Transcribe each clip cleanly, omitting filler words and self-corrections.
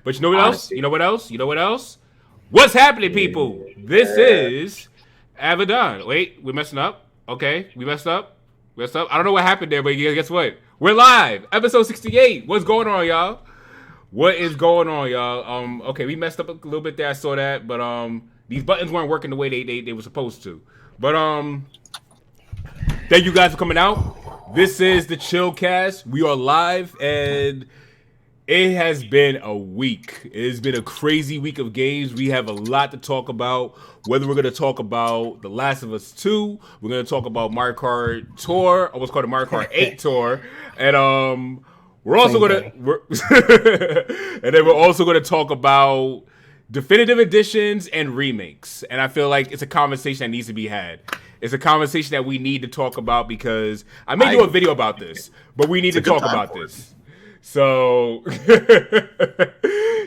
But you know what else? You know what else? You know what else? What's happening, people? This is Avidan. Wait, we're messing up. Okay, we messed up. I don't know what happened there, but guess what? We're live. Episode 68. What's going on, y'all? What is going on, y'all? Okay, we messed up a little bit there. I saw that, but these buttons weren't working the way they were supposed to. But thank you guys for coming out. This is the Chillcast. We are live, and it has been a week. It has been a crazy week of games. We have a lot to talk about. Whether we're going to talk about The Last of Us 2, we're going to talk about Mario Kart Tour, or what's called the Mario Kart 8 Tour, and we're also going to, and then we're also going to talk about definitive editions and remakes. And I feel like it's a conversation that needs to be had. It's a conversation that we need to talk about because I may do a video about this, but we need to talk about this. So,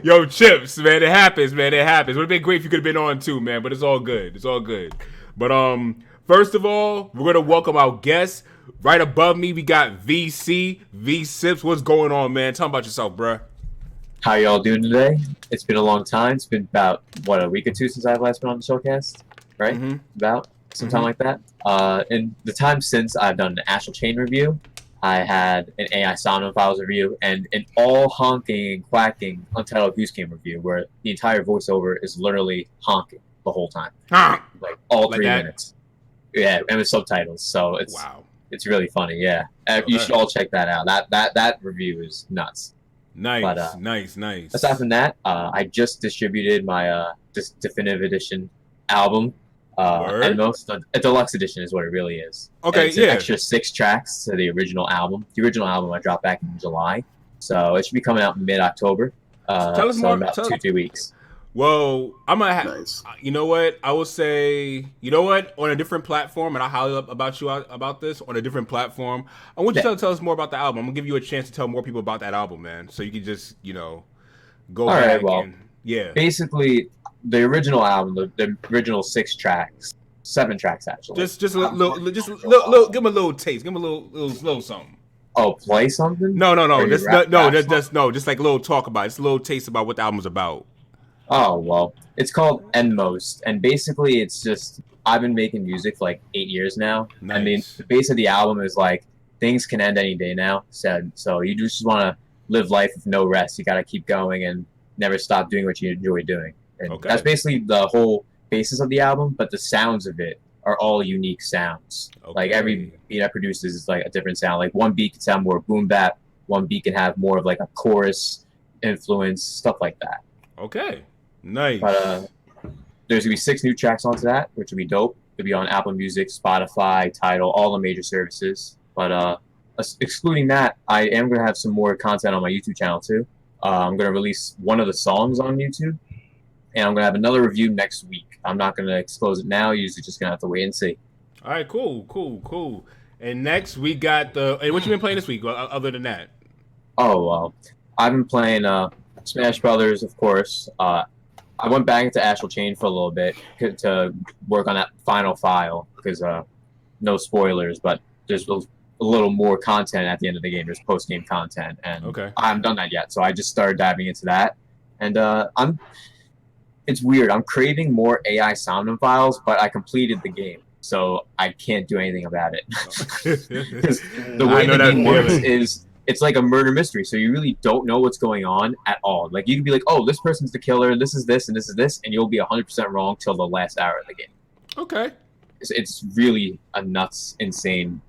yo, Chips, man, it happens, man. It happens. It would have been great if you could have been on too, man, but it's all good. It's all good. But first of all, we're going to welcome our guests. Right above me, we got VC, V-Sips. What's going on, man? Tell me about yourself, bruh. How y'all doing today? It's been a long time. It's been about, a week or two since I've last been on the showcast, right? Mm-hmm. About sometime like that. In the time since I've done an Astral Chain review, I had an AI Sound Files review, and an all honking and quacking Untitled Goose Game review, where the entire voiceover is literally honking the whole time, like all 3 minutes. Yeah, and with subtitles, so it's really funny. Yeah, you should all check that out. That review is nuts. Nice, but, nice. Aside from that, I just distributed my definitive edition album. And a deluxe edition is what it really is. Okay, it's an extra 6 tracks to the original album. The original album I dropped back in July, so it should be coming out mid-October. Tell us more. About 2-3 weeks. Well, I'm gonna have. You know what? I will say. You know what? On a different platform, and I'll holler up about this on a different platform. I want you to tell us more about the album. I'm gonna give you a chance to tell more people about that album, man. So you can just go back. Basically, the original album, the original 6 tracks, 7 tracks actually. Just a little, give him a little taste. Give him a little something. Oh, play something? No. Just like a little talk about it. It's a little taste about what the album's about. Oh, well, it's called Endmost, and basically it's just, I've been making music for like 8 years now. Nice. I mean, the base of the album is like, things can end any day now, so you just want to live life with no rest. You got to keep going and never stop doing what you enjoy doing. And that's basically the whole basis of the album, but the sounds of it are all unique sounds. Like every beat I produce is like a different sound. Like one beat can sound more boom bap, one beat can have more of like a chorus influence, stuff like that. Okay. Nice. But there's gonna be 6 new tracks onto that, which will be dope. It'll be on Apple Music, Spotify, Tidal, all the major services. But excluding that, I am gonna have some more content on my YouTube channel too. I'm gonna release one of the songs on YouTube, and I'm gonna have another review next week. I'm not gonna disclose it now. You're just gonna have to wait and see. All right, cool. And next we got what you been playing this week? Other than that? Oh well, I've been playing Smash Brothers, of course. I went back into Astral Chain for a little bit to work on that final file because no spoilers, but there's a little more content at the end of the game. There's post-game content, and I haven't done that yet, so I just started diving into that. And it's weird. I'm craving more AI sound files, but I completed the game, so I can't do anything about it. The way the game works is it's like a murder mystery, so you really don't know what's going on at all. Like, you can be like, oh, this person's the killer, this is this, and this is this, and you'll be 100% wrong till the last hour of the game. Okay. It's really a nuts, insane,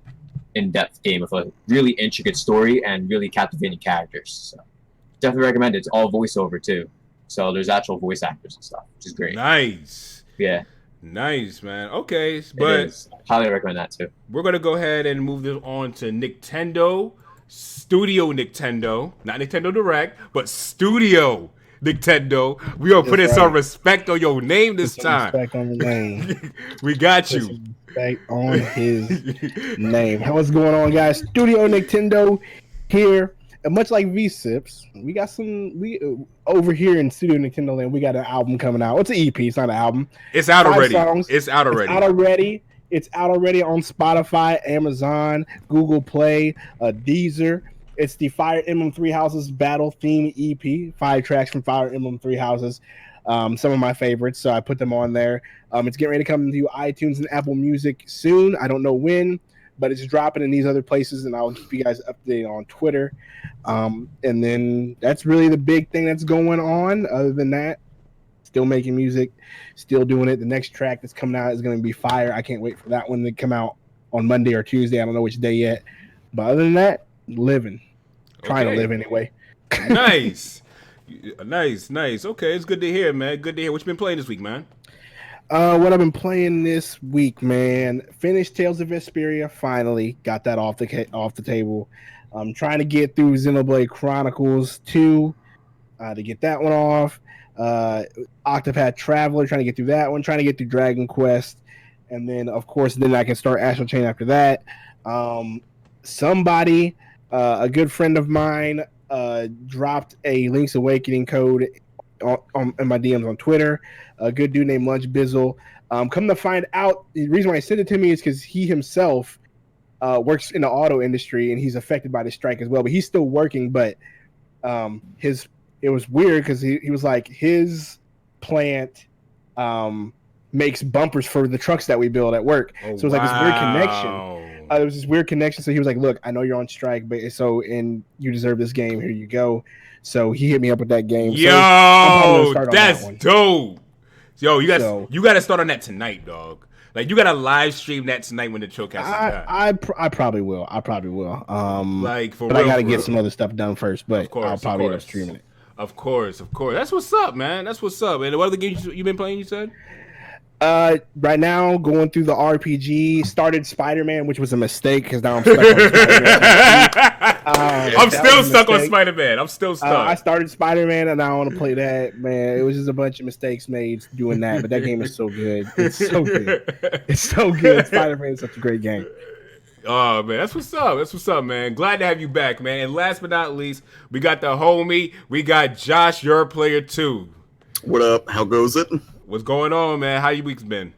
in-depth game with a really intricate story and really captivating characters. So definitely recommend it. It's all voiceover, too. So there's actual voice actors and stuff, which is great. Nice. Yeah. Nice, man. Okay, but highly recommend that, too. We're going to go ahead and move this on to Nintendo. Studio Nintendo, not Nintendo Direct, but Studio Nintendo. We gonna put in some respect on your name this time. Respect on the name. We got you. Respect on his name. What's going on, guys? Studio Nintendo here, and much like V-Sips, we got over here in Studio Nintendo Land. We got an album coming out. It's an EP. It's not an album. It's out 5 already. Songs. It's out already. It's out already on Spotify, Amazon, Google Play, Deezer, It's the Fire Emblem Three Houses Battle Theme EP. 5 tracks from Fire Emblem Three Houses. Some of my favorites, so I put them on there. It's getting ready to come to iTunes and Apple Music soon. I don't know when, but it's dropping in these other places, and I'll keep you guys updated on Twitter. And then that's really the big thing that's going on. Other than that, still making music, still doing it. The next track that's coming out is going to be fire. I can't wait for that one to come out on Monday or Tuesday. I don't know which day yet. But other than that, living. Trying to live anyway. Nice. Nice. Okay, it's good to hear, man. Good to hear. What you been playing this week, man? What I've been playing this week, man. Finished Tales of Vesperia. Finally got that off the table. I'm trying to get through Xenoblade Chronicles 2 to get that one off. Octopath Traveler, trying to get through that one. Trying to get through Dragon Quest, and then of course, then I can start Astral Chain after that. Somebody, a good friend of mine, dropped a Link's Awakening code in my DMs on Twitter. A good dude named Lunch Bizzle. Come to find out, the reason why he sent it to me is because he himself works in the auto industry and he's affected by the strike as well. But he's still working. But it was weird because he was like, his plant makes bumpers for the trucks that we build at work. So it was like this weird connection. There was this weird connection. So he was like, look, I know you're on strike, but and you deserve this game. Here you go. So he hit me up with that game. Yo, that's dope. Yo, you got to start on that tonight, dog. Like, you got to live stream that tonight when the Chillcast is done. I probably will. Like, for but real, I got to get some other stuff done first. But I'll probably end up streaming it. Of course. That's what's up, man. That's what's up. And what other games you been playing, you said? Right now, going through the RPG, started Spider-Man, which was a mistake because now I'm stuck on Spider-Man. I'm still stuck on Spider-Man. I'm still stuck. I started Spider-Man, and I want to play that. Man, it was just a bunch of mistakes made doing that, but that game is so good. It's so good. It's so good. Spider-Man is such a great game. Oh, man, that's what's up. That's what's up, man. Glad to have you back, man. And last but not least, we got the homie. We got Josh, your player too. What up? How goes it? What's going on, man? How your week's been?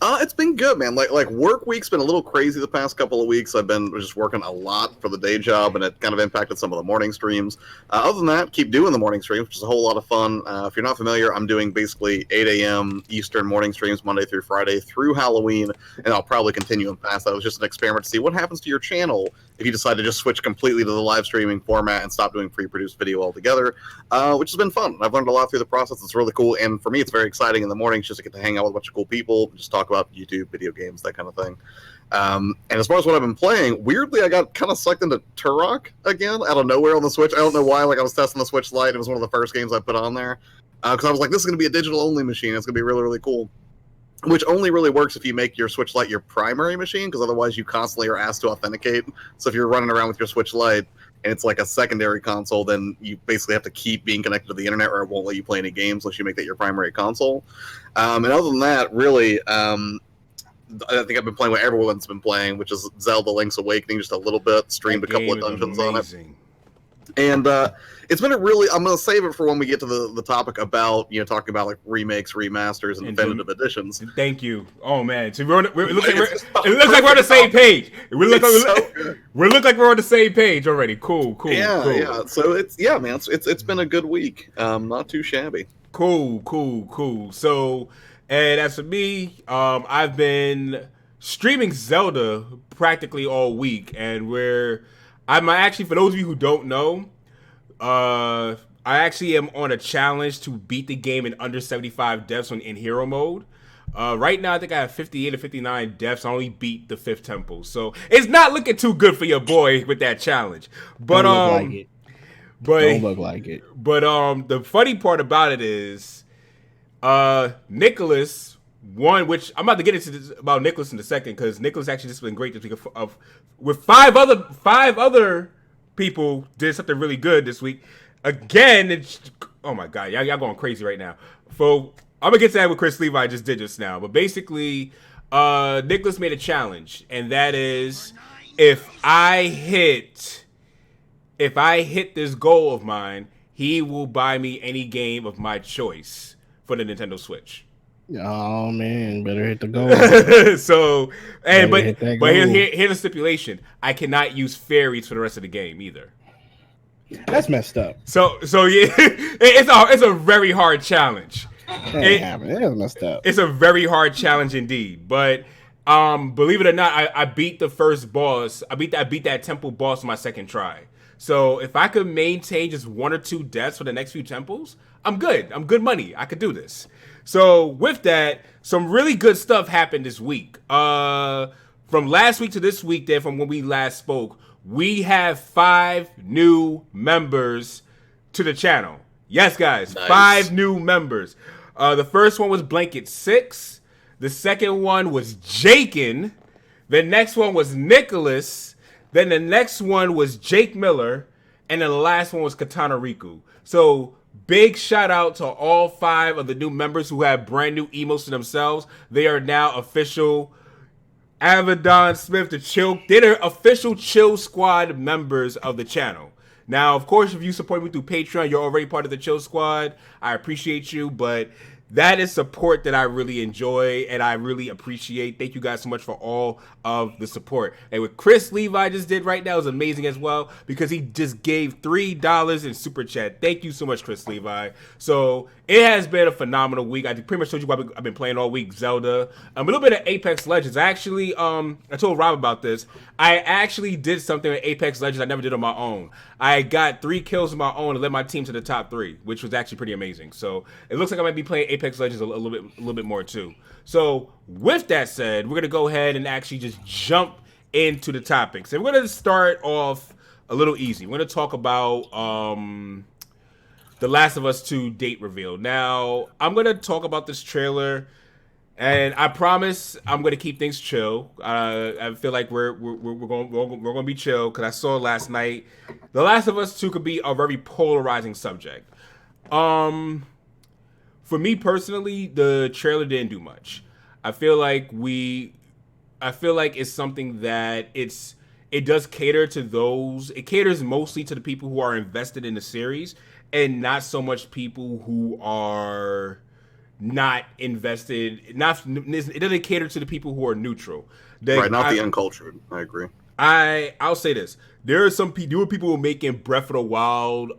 It's been good, man. Like work week's been a little crazy the past couple of weeks. I've been just working a lot for the day job, and it kind of impacted some of the morning streams. Other than that, keep doing the morning streams, which is a whole lot of fun. If you're not familiar, I'm doing basically 8 a.m. Eastern morning streams Monday through Friday through Halloween, and I'll probably continue and past that. It was just an experiment to see what happens to your channel if you decide to just switch completely to the live streaming format and stop doing pre-produced video altogether, which has been fun. I've learned a lot through the process. It's really cool, and for me, it's very exciting in the mornings just to get to hang out with a bunch of cool people, just talk about YouTube, video games, that kind of thing. And as far as what I've been playing, weirdly, I got kind of sucked into Turok again out of nowhere on the Switch. I don't know why. Like, I was testing the Switch Lite. It was one of the first games I put on there because I was like, this is going to be a digital-only machine. It's going to be really, really cool. Which only really works if you make your Switch Lite your primary machine, because otherwise you constantly are asked to authenticate. So if you're running around with your Switch Lite and it's like a secondary console, then you basically have to keep being connected to the internet or it won't let you play any games unless you make that your primary console. And other than that, really, I think I've been playing what everyone's been playing, which is Zelda Link's Awakening, just a little bit, streamed a couple of dungeons on it. And it's been a really, I'm going to save it for when we get to the topic about, talking about like remakes, remasters, and definitive editions. Thank you. Oh, man. So it looks like we're on the same page. We look like we're on the same page already. Cool. Yeah. So it's been a good week. Not too shabby. Cool. So, and as for me, I've been streaming Zelda practically all week, and I'm actually, for those of you who don't know, I actually am on a challenge to beat the game in under 75 deaths in hero mode. Right now, I think I have 58 or 59 deaths. I only beat the 5th temple, so it's not looking too good for your boy with that challenge. But don't look like it. But the funny part about it is, Nicholas won, which I'm about to get into this about Nicholas in a second, because Nicholas actually just been great this week. With five other people did something really good this week. Again, oh my god, y'all going crazy right now. So I'm gonna get to that with Chris Levi just did just now. But basically, Nicholas made a challenge, and that is if I hit this goal of mine, he will buy me any game of my choice for the Nintendo Switch. Oh man, better hit the goal. But here's the stipulation: I cannot use fairies for the rest of the game either. That's messed up. So yeah, it's a very hard challenge. That's messed up. It's a very hard challenge indeed. But believe it or not, I beat the first boss. I beat that temple boss on my second try. So if I could maintain just 1 or 2 deaths for the next few temples, I'm good. I'm good money. I could do this. So with that, some really good stuff happened this week. From last week to this week, there from when we last spoke, we have 5 new members to the channel. Yes, guys, nice. 5 new members. The first one was Blanket 6. The second one was Jakin. The next one was Nicholas. Then the next one was Jake Miller. And then the last one was Katana Riku. So big shout out to all 5 of the new members who have brand new emotes to themselves. They are now official Avidan Smith, they're official Chill Squad members of the channel. Now, of course, if you support me through Patreon, you're already part of the Chill Squad. I appreciate you, but that is support that I really enjoy and I really appreciate. Thank you guys so much for all of the support. And what Chris Levi just did right now is amazing as well because he just gave $3 in super chat. Thank you so much, Chris Levi. So it has been a phenomenal week. I pretty much told you what I've been playing all week. Zelda, a little bit of Apex Legends. I told Rob about this. I actually did something with Apex Legends I never did on my own. I got 3 kills on my own and led my team to the top 3, which was actually pretty amazing. So it looks like I might be playing Apex Legends a little bit more too. So with that said, we're gonna go ahead and actually just jump into the topics, and we're gonna start off a little easy. We're gonna talk about The Last of Us 2 date reveal. Now I'm gonna talk about this trailer, and I promise I'm gonna keep things chill. I feel like we're gonna be chill because I saw last night The Last of Us 2 could be a very polarizing subject. For me personally, the trailer didn't do much. I feel like it's something that it does cater to those. It caters mostly to the people who are invested in the series, and not so much people who are not invested. It doesn't cater to the people who are neutral. Right, not the uncultured. I agree. I'll say this: there were people who were making Breath of the Wild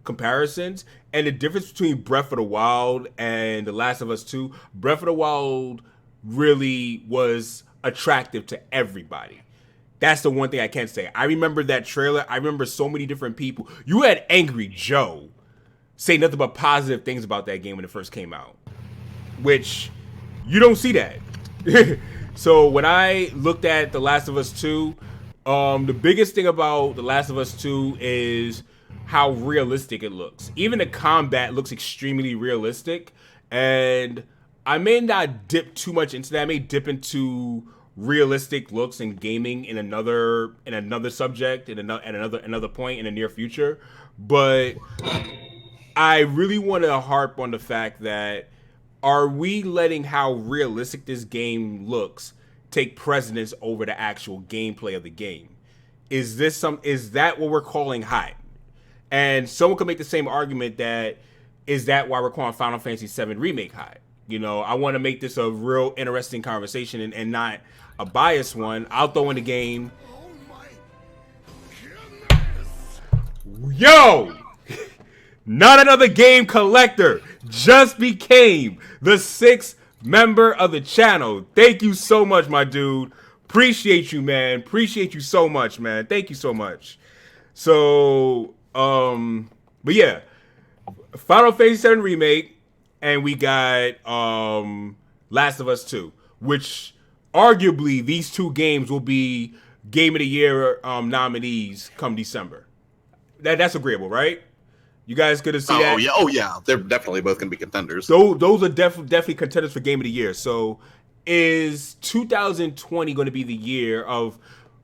comparisons, and the difference between Breath of the Wild and The Last of Us 2, Breath of the Wild really was attractive to everybody. That's the one thing I can say. I remember that trailer. I remember so many different people. You had Angry Joe say nothing but positive things about that game when it first came out, which you don't see that. So when I looked at The Last of Us 2, the biggest thing about The Last of Us 2 is how realistic it looks. Even the combat looks extremely realistic, and I may not dip too much into that. I may dip into realistic looks in gaming in another subject at another point in the near future. But I really want to harp on the fact that, are we letting how realistic this game looks take precedence over the actual gameplay of the game? Is that what we're calling hot? And someone could make the same argument that, is that why we're calling Final Fantasy VII Remake hot? You know, I want to make this a real interesting conversation and not a biased one. I'll throw in the game. Yo! Not Another Game Collector just became the 6th member of the channel. Thank you so much, my dude. Appreciate you, man. Appreciate you so much, man. Thank you so much. So, but yeah, Final Fantasy VII Remake, and we got Last of Us 2, which arguably these 2 games will be Game of the Year nominees come December. That's agreeable, right? You guys gonna see that? Oh yeah, they're definitely both gonna be contenders. So those are definitely contenders for Game of the Year. So is 2020 going to be the year of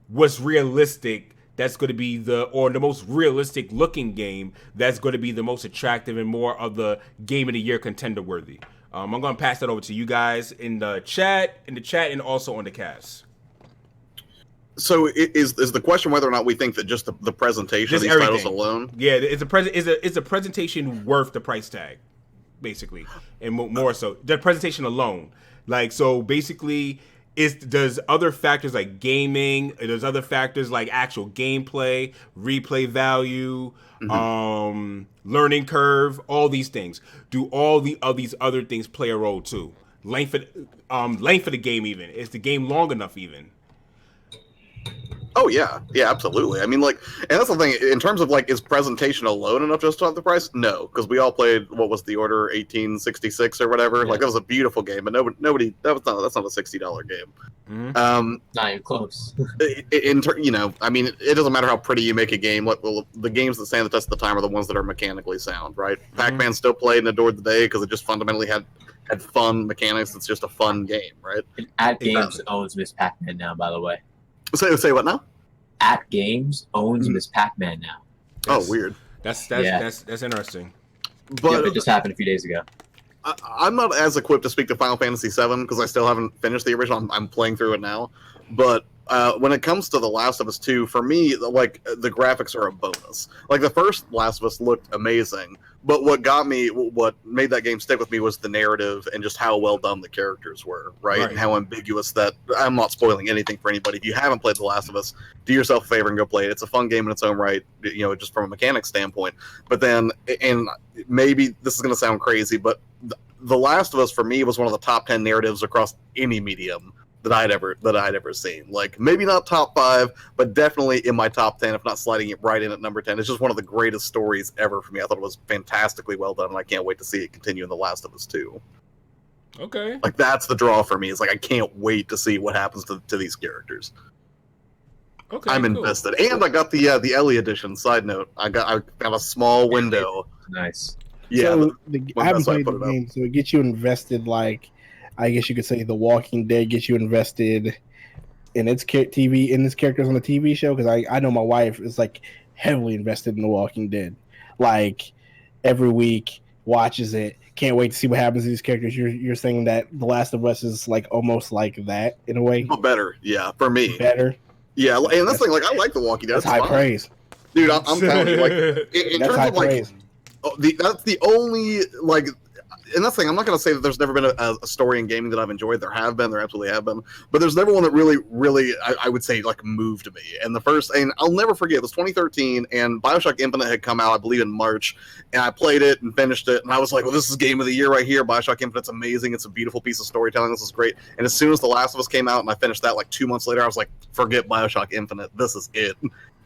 what's realistic? That's going to be the most realistic looking game. That's going to be the most attractive and more of the Game of the Year contender worthy. I'm going to pass that over to you guys in the chat, and also on the cast. So is the question whether or not we think that just the presentation of these titles alone? Yeah, it's a presentation worth the price tag, basically, and more so the presentation alone. Like, so basically, Does other factors like gaming, there's other factors like actual gameplay, replay value, learning curve, all these things. Do all these other things play a role too? Length of the game, even is the game long enough even? Oh yeah, absolutely. I mean, like, and that's the thing. In terms of like, is presentation alone enough to justify the price? No, because we all played what was the Order 1866 or whatever. Yeah. Like that was a beautiful game, but nobody that's not a $60 game. Not even close. I mean, it doesn't matter how pretty you make a game. Like, well, the games that stand the test of the time are the ones that are mechanically sound, right? Pac-Man still played and adored the day because it just fundamentally had fun mechanics. It's just a fun game, right? And At Games owns Miss Pac-Man now, by the way. Say what now? At Games owns Miss Pac-Man now. Oh, weird. That's interesting. But Yep, it just happened a few days ago. I'm not as equipped to speak to Final Fantasy VII because I still haven't finished the original. I'm playing through it now. But when it comes to The Last of Us 2, for me, like, the graphics are a bonus. Like, the first Last of Us looked amazing, but what made that game stick with me was the narrative and just how well done the characters were, right? And how ambiguous that... I'm not spoiling anything for anybody. If you haven't played The Last of Us, do yourself a favor and go play it. It's a fun game in its own right, just from a mechanics standpoint. But then, and maybe this is going to sound crazy, but The Last of Us, for me, was one of the top 10 narratives across any medium that I'd ever seen. Like, maybe not top 5, but definitely in my top 10, if not sliding it right in at number 10. It's just one of the greatest stories ever for me. I thought it was fantastically well done, and I can't wait to see it continue in The Last of Us 2. Okay. Like, that's the draw for me. It's like, I can't wait to see what happens to these characters. Okay, I'm invested. And I got the Ellie edition. Side note, I got a small window. Nice. Yeah, So I haven't played the game, so it gets you invested. Like, I guess you could say The Walking Dead gets you invested in its characters on the TV show. Because I know my wife is like heavily invested in The Walking Dead. Like, every week watches it. Can't wait to see what happens to these characters. You're saying that The Last of Us is like almost like that in a way. But better, yeah, for me. Better. Yeah, and that's the thing. Like, I like The Walking Dead. That's high praise, dude. I'm telling you, like, in that's terms high of like. praise. That's the only, like, and that's the thing. I'm not going to say that there's never been a story in gaming that I've enjoyed. There absolutely have been, but there's never one that really, I would say, like, moved me. And the first, and I'll never forget, it was 2013, and BioShock Infinite had come out, I believe, in March, and I played it and finished it, and I was like, well, this is game of the year right here. BioShock Infinite's amazing. It's a beautiful piece of storytelling. This is great. And as soon as The Last of Us came out and I finished that, like, 2 months later, I was like, forget BioShock Infinite. This is it.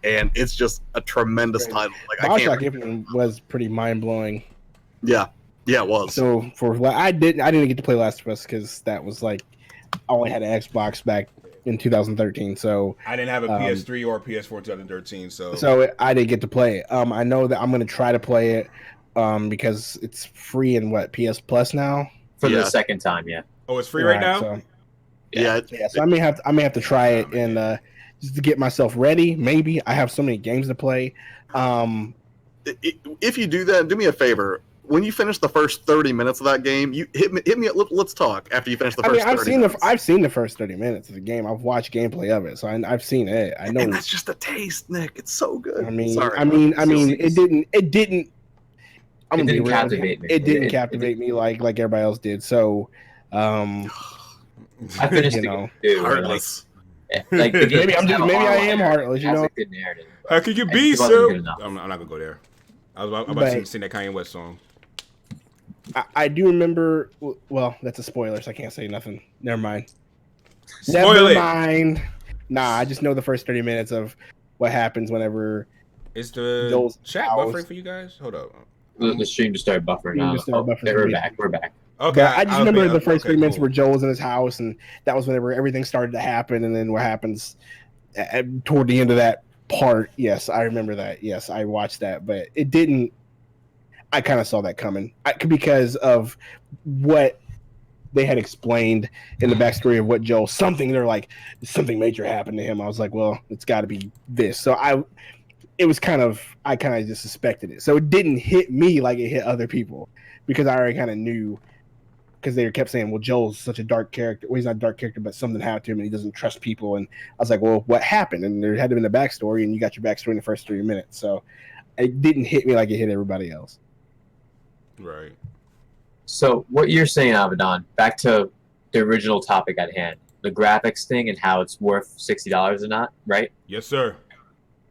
And it's just a tremendous title. Like, BioShock Infinite was pretty mind-blowing. Yeah, it was. So for what I didn't get to play Last of Us because that was like I only had an Xbox back in 2013. So I didn't have a PS3 or a PS4 in 2013. So I didn't get to play it. I know that I'm gonna try to play it because it's free in PS Plus now for the second time. Yeah. Oh, it's free right now. So, yeah. So I may have to try it and just to get myself ready. Maybe I have so many games to play. If you do that, do me a favor. When you finish the first 30 minutes of that game, you hit me. Let's talk after you finish the first. I've seen the first 30 minutes of the game. I've watched gameplay of it, so I've seen it. I know. And that's just a taste, Nick. It's so good. I mean, it didn't. It didn't captivate me. It didn't captivate me like everybody else did. So, I finished heartless. Like the game maybe I am heartless. You know. Good narrative. How could you be so? I'm not gonna go there. I was about to sing that Kanye West song. I do remember. Well, that's a spoiler, so I can't say nothing. Never mind. Never mind. Nah, I just know the first 30 minutes of what happens whenever. Is the chat buffering for you guys? Hold up. The stream just started buffering now. We're back. We're back. Okay. I just remember the first 30 minutes where Joel was in his house, and that was whenever everything started to happen. And then what happens toward the end of that part? Yes, I remember that. Yes, I watched that, but it didn't. I kind of saw that coming because of what they had explained in the backstory of what Joel. They're like something major happened to him. I was like, well, it's got to be this. So I kind of just suspected it. So it didn't hit me like it hit other people because I already kind of knew. Because they kept saying, well, Joel's such a dark character. Well, he's not a dark character, but something happened to him and he doesn't trust people. And I was like, well, what happened? And there had to be a backstory, and you got your backstory in the first 3 minutes. So it didn't hit me like it hit everybody else. Right. So what you're saying, Avidan, back to the original topic at hand. the graphics thing and how it's worth $60 or not, right? Yes, sir.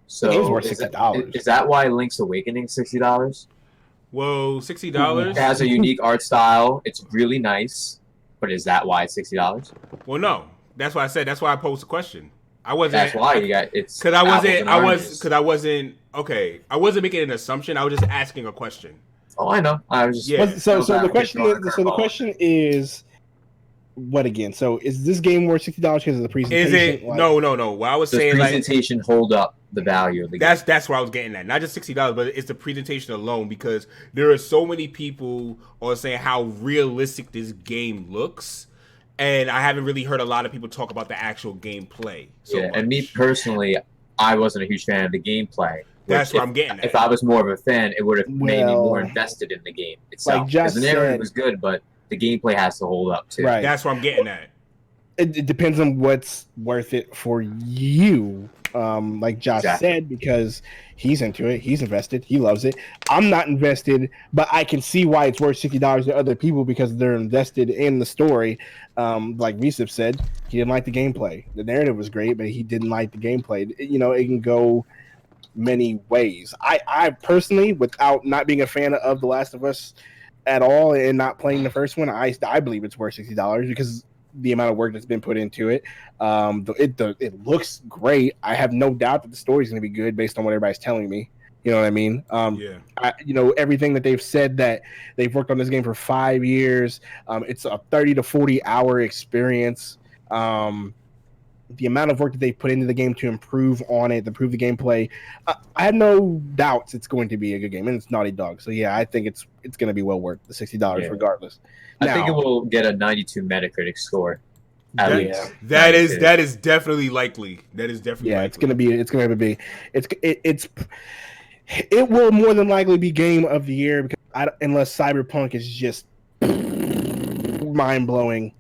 So The game's worth is that- $60. Is that why Link's Awakening is $60? Whoa, It $60? has a unique art style. It's really nice, but is that why it's $60? Well, no. That's why I said. That's why I posed the question. I wasn't. That's why you got it's Because I wasn't. apples and I was. oranges. Because I wasn't. Okay. I wasn't making an assumption. I was just asking a question. Oh, I know. I was just Yeah. So the question is what again? So is this game worth $60 because of the presentation? Is it? Like, No. What I was Does saying, like, presentation hold up the value of the game? that's where I was getting at. Not just $60, but it's the presentation alone, because there are so many people are saying how realistic this game looks, and I haven't really heard a lot of people talk about the actual gameplay. And me personally, I wasn't a huge fan of the gameplay. That's what I'm getting at. If I was more of a fan, it would have made me more Well, invested in the game itself. like Josh Because the narrative said- was good, but the gameplay has to hold up too. Right. That's what I'm getting at. it depends on what's worth it for you. Like Josh Exactly. said, because he's into it, he's invested, he loves it. I'm not invested, but I can see why it's worth $60 to other people because they're invested in the story. Like Visip said, he didn't like the gameplay. The narrative was great, but he didn't like the gameplay. You know, it can go many ways. I personally, without not being a fan of The Last of Us at all and not playing the first one, I believe it's worth $60 because the amount of work that's been put into it. It looks great. I have no doubt that the story's going to be good based on what everybody's telling me. You know what I mean? Yeah. Everything that they've said, that they've worked on this game for 5 years. It's a 30 to 40 hour experience. The amount of work that they put into the game to improve on it, to improve the gameplay, I have no doubts it's going to be a good game, and it's Naughty Dog. So yeah, I think it's going to be well worth the $60 regardless. I think it will get a 92 Metacritic score. At That- least. That 92. is definitely likely. That is definitely likely. It will more than likely be game of the year because unless Cyberpunk is just mind blowing.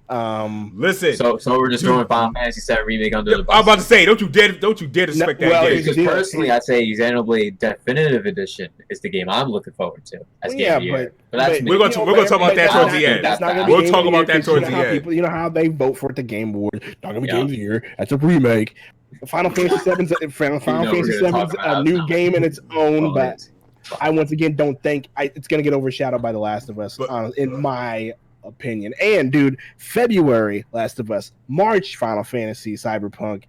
Listen. So we're just throwing Final Fantasy VII Remake under the bus. I'm about to say, don't you dare to spec that well, game. it's- Because personally, I'd say Xenoblade Definitive Edition is the game I'm looking forward to as game of the year. But that's but me. We're gonna talk about that towards the end. That's not gonna be We'll game talk of the about year that 'cause towards you know the how end. you know how they vote for it at the Game Award. Not gonna be game of the year. That's a remake. Final Fantasy VII's a new game in its own, but I once again don't think it's gonna get overshadowed by The Last of Us, in my opinion. And dude, February Last of Us, March Final Fantasy, Cyberpunk,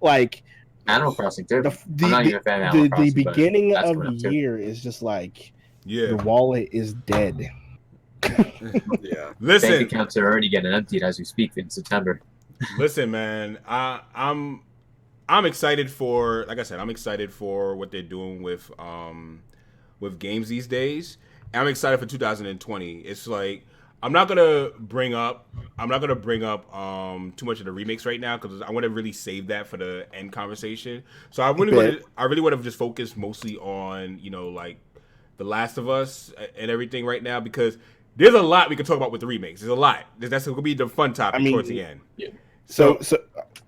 like Animal Crossing too. the I'm not even a fan of Animal the Crossing, but beginning that's of coming the up too. year is just like Yeah. the wallet is dead. Yeah. Listen. Bank accounts are already getting emptied as we speak in September. Listen, man. I'm excited for, like I said, I'm excited for what they're doing with games these days. And I'm excited for 2020. It's like I'm not gonna bring up too much of the remakes right now because I want to really save that for the end conversation. So I really want to just focus mostly on like The Last of Us and everything right now because there's a lot we can talk about with the remakes. There's a lot. That's gonna be the fun topic towards the end. So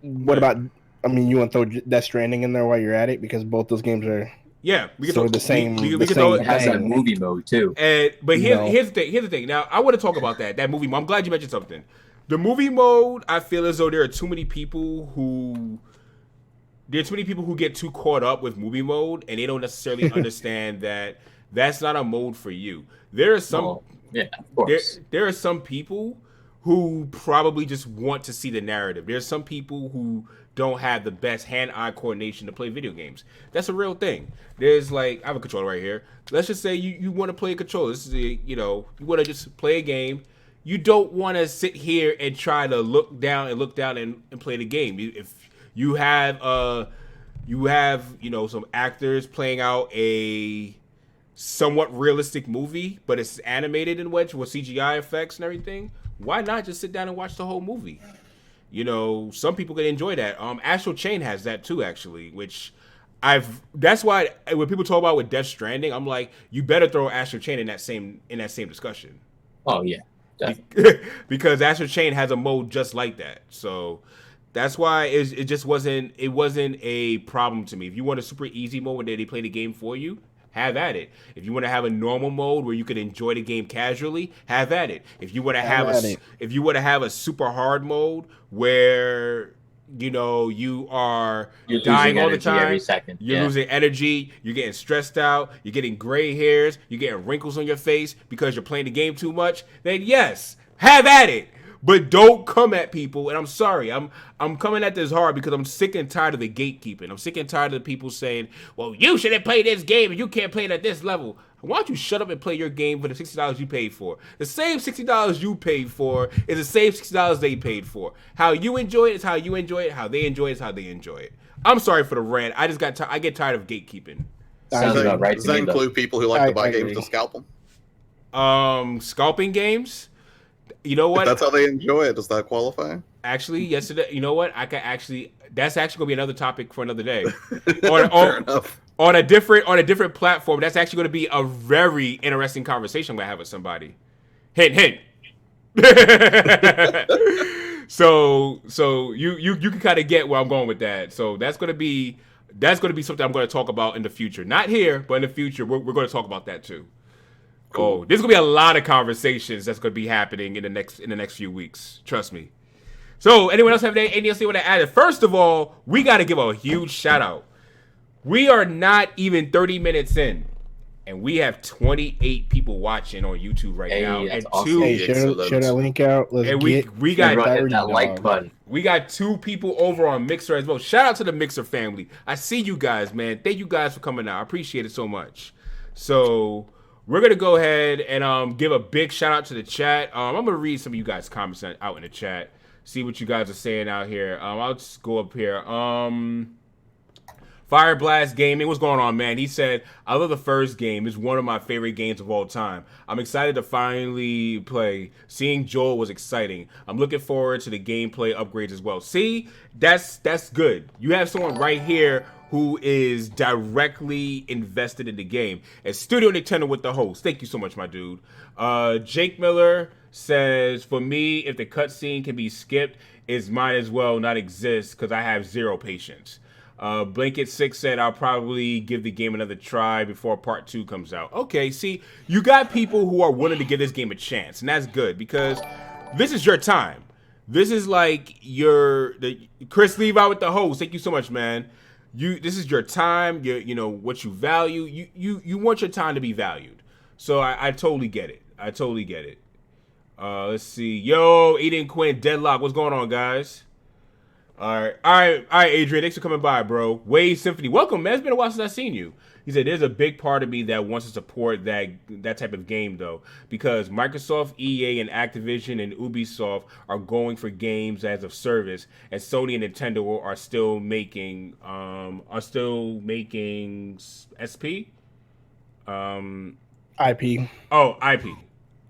what about? I mean, you want to throw Death Stranding in there while you're at it because both those games are we can sort talk of the same. We the can same throw It has that thing. movie mode too. But No. here's the thing. Now I want to talk about that movie mode. I'm glad you mentioned something. The movie mode, I feel as though there are too many people who get too caught up with movie mode and they don't necessarily understand that that's not a mode for you. There are some Well, yeah, of course. there are some people who probably just want to see the narrative. There's some people who don't have the best hand-eye coordination to play video games. That's a real thing. There's like, I have a controller right here. Let's just say you want to play a controller. This is you want to just play a game. You don't want to sit here and try to look down and play the game. If you have some actors playing out a somewhat realistic movie, but it's animated in which with CGI effects and everything, why not just sit down and watch the whole movie? Some people can enjoy that. Astral Chain has that too, actually, which that's why when people talk about with Death Stranding, I'm like, you better throw Astral Chain in that same discussion. Oh yeah, definitely. Because Astral Chain has a mode just like that. So that's why it just wasn't a problem to me. If you want a super easy mode where they play the game for you, have at it. If you want to have a normal mode where you can enjoy the game casually, have at it. If you want to have a super hard mode where you are You're dying all the energy time. every second. You're losing energy. You're getting stressed out. You're getting gray hairs. You're getting wrinkles on your face because you're playing the game too much. Then yes, have at it. But don't come at people. And I'm sorry. I'm coming at this hard because I'm sick and tired of the gatekeeping. I'm sick and tired of the people saying, well, you shouldn't play this game and you can't play it at this level. Why don't you shut up and play your game for the $60 you paid for? The same $60 you paid for is the same $60 they paid for. How you enjoy it is how you enjoy it. How they enjoy it is how they enjoy it. I'm sorry for the rant. I just I get tired of gatekeeping. Sounds about right Does to that me, though. include people who like to buy games to scalp them? Scalping games. You know what? If that's how they enjoy it. Does that qualify? Actually, yesterday, you know what? That's actually gonna be another topic for another day. Fair enough. On a different platform, that's actually going to be a very interesting conversation I'm going to have with somebody. Hint. So you can kind of get where I'm going with that. So that's going to be something I'm going to talk about in the future. Not here, but in the future, we're going to talk about that too. Cool. Oh, there's going to be a lot of conversations that's going to be happening in the next few weeks. Trust me. So anyone else have anything else they want to add? First of all, we got to give a huge shout out. We are not even 30 minutes in, and we have 28 people watching on YouTube right now. That's and awesome. Share that link out. We got hit that like button. We got 2 people over on Mixer as well. Shout out to the Mixer family. I see you guys, man. Thank you guys for coming out. I appreciate it so much. So we're gonna go ahead and give a big shout out to the chat. I'm gonna read some of you guys' comments out in the chat. See what you guys are saying out here. I'll just go up here. Fire Blast Gaming, what's going on, man? He said, I love the first game. It's one of my favorite games of all time. I'm excited to finally play. Seeing Joel was exciting. I'm looking forward to the gameplay upgrades as well. See, that's good. You have someone right here who is directly invested in the game. And Studio Nintendo with the host. Thank you so much, my dude. Jake Miller says, for me, if the cutscene can be skipped, it might as well not exist because I have zero patience. Blanket6 said, I'll probably give the game another try before part 2 comes out. Okay, see, you got people who are willing to give this game a chance, and that's good because this is your time. This is like Chris Levi with the host. Thank you so much, man. This is your time. You know what you value. You want your time to be valued. So I totally get it. Let's see. Yo, Aiden Quinn, Deadlock. What's going on, guys? All right, Adrian. Thanks for coming by, bro. Wave Symphony, welcome, man. It's been a while since I've seen you. He said, there's a big part of me that wants to support that type of game, though, because Microsoft, EA, and Activision and Ubisoft are going for games as a service, and Sony and Nintendo are still making SP? IP. Oh, IP.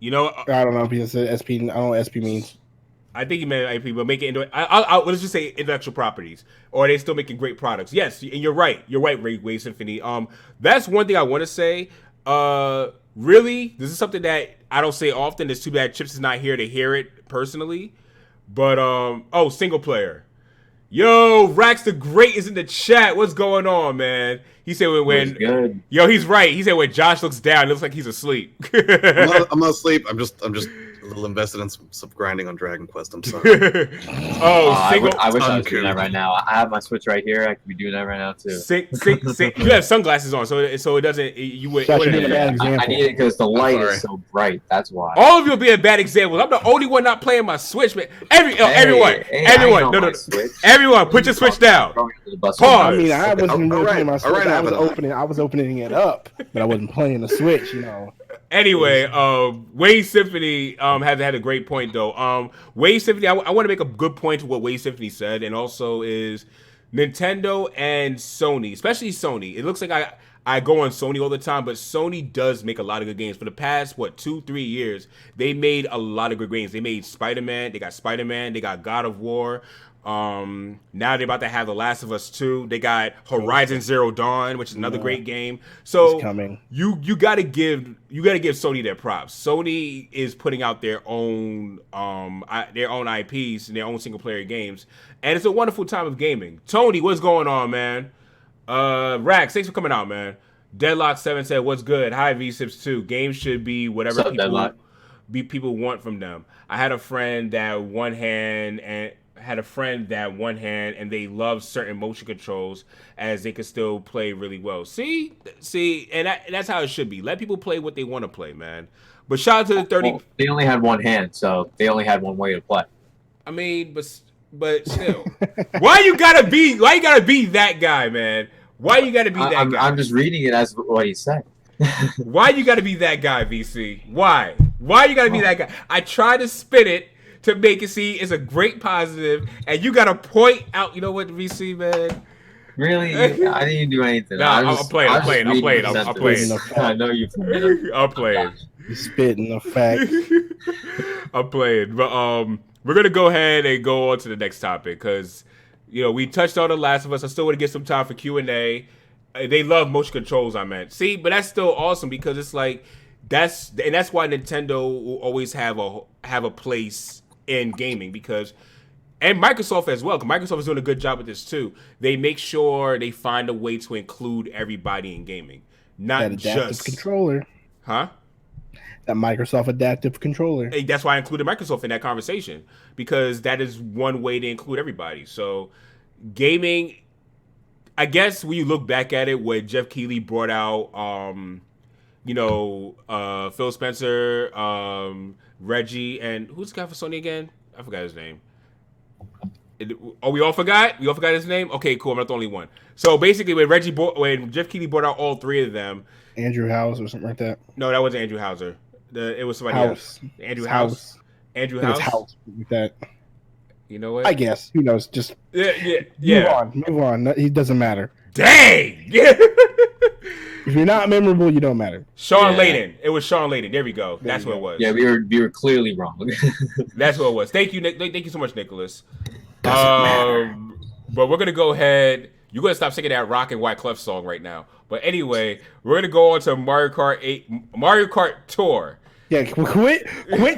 You know, I don't know if it's SP. I don't know what SP means. I think he meant IP, but make it into. Let's just say intellectual properties, or are they still making great products? Yes, and you're right. You're right, Wave Symphony. That's one thing I want to say. Really, this is something that I don't say often. It's too bad Chips is not here to hear it personally. But single player. Yo, Rax the Great is in the chat. What's going on, man? He said when yo, he's right. He said when Josh looks down, it looks like he's asleep. I'm not asleep. I'm just a little invested in some grinding on Dragon Quest. I'm sorry. I wish I was doing that right now. I have my Switch right here. I could be doing that right now too. You have sunglasses on, so it doesn't. You would. I need it because the light is so bright. That's why. All of you will be a bad example. I'm the only one not playing my Switch, man. Everyone, everyone, put your Switch down. Pause. I mean, I wasn't really playing my Switch. I was opening it up, but I wasn't playing the Switch. You know. Anyway, Wave Symphony has had a great point though. Wave Symphony, I want to make a good point to what Wave Symphony said, and also is Nintendo and Sony, especially Sony. It looks like I go on Sony all the time, but Sony does make a lot of good games. For the past 2-3 years, they made a lot of good games. They made Spider-Man. They got Spider-Man. They got God of War. Now they're about to have The Last of Us 2. They got Horizon Zero Dawn, which is another great game. So you gotta give Sony their props. Sony is putting out their own IPs and their own single player games, and it's a wonderful time of gaming. Tony, what's going on, man? Rax, thanks for coming out, man. Deadlock 7 said, "What's good? Hi, V-Sips 2. Games should be whatever What's up, Deadlock? people want from them. I had a friend that one hand and they love certain motion controls as they can still play really well. See, and that's how it should be. Let people play what they want to play, man. But shout out to the 30. Well, they only had one hand, so they only had one way to play. I mean, but still, why you gotta be that guy, man? Why you gotta be that guy? I'm just reading it as what he said. Why you gotta be that guy, VC? Why? Why you gotta be that guy? I try to spin it to make it see it's a great positive, and you gotta point out. You know what, VC, man? Really? I didn't do anything. Nah, I'm playing. I'm playing. I know you're playing. I'm playing. You spitting the fact. I'm playing, but we're gonna go ahead and go on to the next topic because we touched on The Last of Us. I still want to get some time for Q&A. They love motion controls. I meant but that's still awesome because it's like that's why Nintendo will always have a place in gaming and Microsoft as well. Because Microsoft is doing a good job with this too. They make sure they find a way to include everybody in gaming, not that adaptive just controller. Huh? That Microsoft adaptive controller. And that's why I included Microsoft in that conversation because that is one way to include everybody. So gaming. I guess when you look back at it, when Jeff Keighley brought out, Phil Spencer, Reggie, and who's the guy for Sony again? I forgot his name. We all forgot? We all forgot his name? Okay, cool. I'm not the only one. So basically, when Jeff Keighley brought out all three of them, Andrew House or something like that. No, that wasn't Andrew Hauser. It was somebody else. Andrew House. Andrew House. House with that. You know what? I guess. Who knows? Just yeah. Move on. It doesn't matter. Dang! Yeah. If you're not memorable, you don't matter. Sean Layden. It was Sean Layden. There we go. That's what it was. Yeah, we were clearly wrong. That's what it was. Thank you, Nick. Thank you so much, Nicholas. Doesn't matter. But we're gonna go ahead. You're gonna stop singing that Rock and White Clef song right now. But anyway, we're gonna go on to Mario Kart Tour. Yeah, quit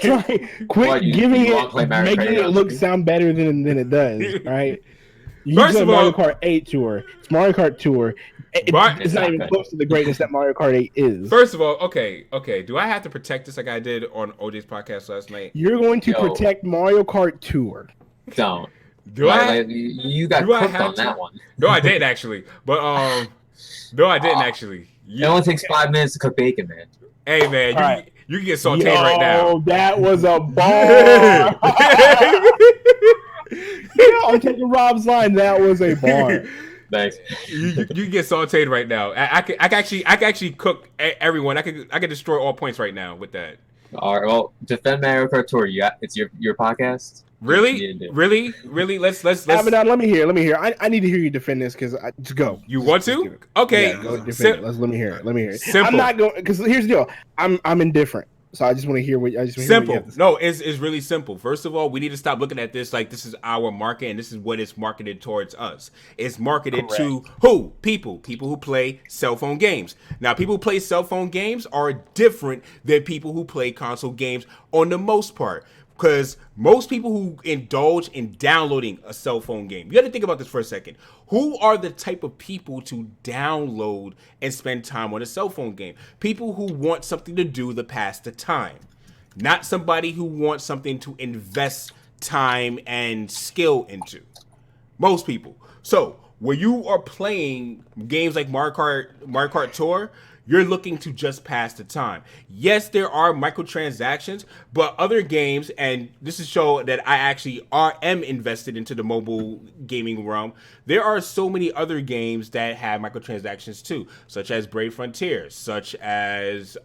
trying, making it sound better than it does. Right? You said Mario Kart 8 Tour. It's Mario Kart Tour. It's not even close to the greatness that Mario Kart 8 is. First of all, okay. Do I have to protect this like I did on OJ's podcast last night? You're going to protect Mario Kart Tour. Don't. You got cooked on that one. No, I didn't actually. But no, I didn't actually. It only takes 5 minutes to cook bacon, man. Hey, man, you can get sauteed right now. Oh, that was a bar. I'm taking Rob's line. That was a bar. Thanks. You can get sauteed right now. I can actually cook everyone. I can destroy all points right now with that. All right. Well, defend Mario Kart Tour. It's your podcast. Really? Let's. Avidan, let me hear. I need to hear you defend this because just go. You want to? Okay. Yeah, go defend it. Let me hear it. Simple. I'm not going because here's the deal. I'm indifferent. So I just want to hear what simple. No, it's really simple. First of all, we need to stop looking at this like this is our market and this is what it's marketed towards us. It's marketed to who? People who play cell phone games. Now, people who play cell phone games are different than people who play console games on the most part. Because most people who indulge in downloading a cell phone game, you got to think about this for a second. Who are the type of people to download and spend time on a cell phone game? People who want something to do to pass the time. Not somebody who wants something to invest time and skill into. Most people. So, when you are playing games like Mario Kart Tour, you're looking to just pass the time. Yes, there are microtransactions, but other games, and this is show that I actually am invested into the mobile gaming realm. There are so many other games that have microtransactions too, such as Brave Frontiers, such as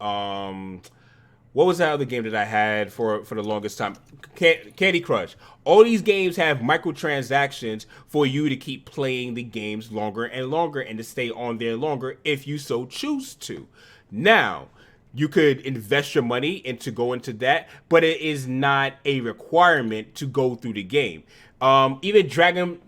what was that other game that I had for the longest time? Candy Crush. All these games have microtransactions for you to keep playing the games longer and longer and to stay on there longer if you so choose to. Now, you could invest your money go into that, but it is not a requirement to go through the game. Even Dragon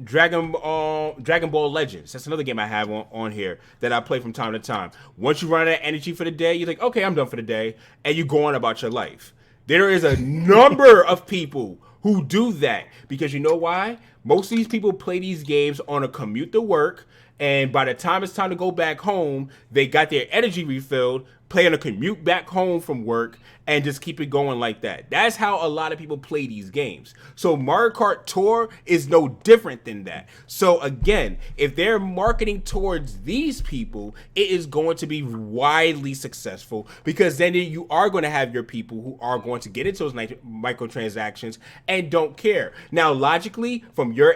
Ball Legends. That's another game I have on here that I play from time to time. Once you run out of energy for the day, you're like, okay, I'm done for the day, and you go on about your life. There is a number of people who do that because you know why? Most of these people play these games on a commute to work, And by the time it's time to go back home, they got their energy refilled, play on a commute back home from work, and just keep it going like that. That's how a lot of people play these games. So Mario Kart Tour is no different than that. So again, if they're marketing towards these people, it is going to be widely successful, because then you are going to have your people who are going to get into those microtransactions and don't care. Now, logically, from your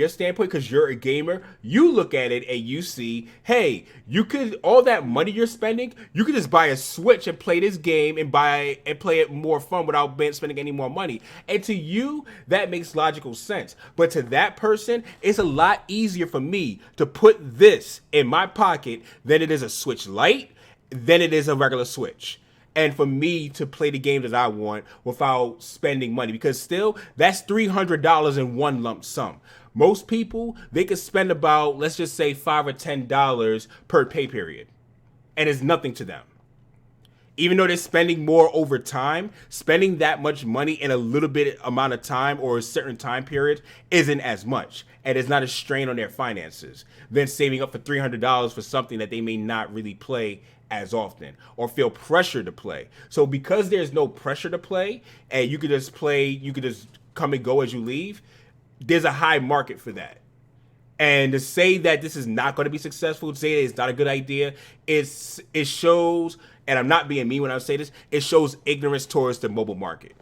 standpoint, because you're a gamer, you look at it and you see, hey, you could, all that money you're spending, you could just buy a Switch and play this game and play it more fun without spending any more money. And to you, that makes logical sense. But to that person, it's a lot easier for me to put this in my pocket than it is a Switch Lite, than it is a regular Switch. And for me to play the game that I want without spending money, because still, that's $300 in one lump sum. Most people, they could spend about, let's just say, $5 or $10 per pay period, and it's nothing to them. Even though they're spending more over time, spending that much money in a little bit amount of time or a certain time period isn't as much, and it's not a strain on their finances than saving up for $300 for something that they may not really play as often or feel pressure to play. So because there's no pressure to play and you could just play, you could just come and go as you leave, there's a high market for that. And to say that this is not going to be successful, to say that it's not a good idea, it shows, and I'm not being mean when I say this, it shows ignorance towards the mobile market.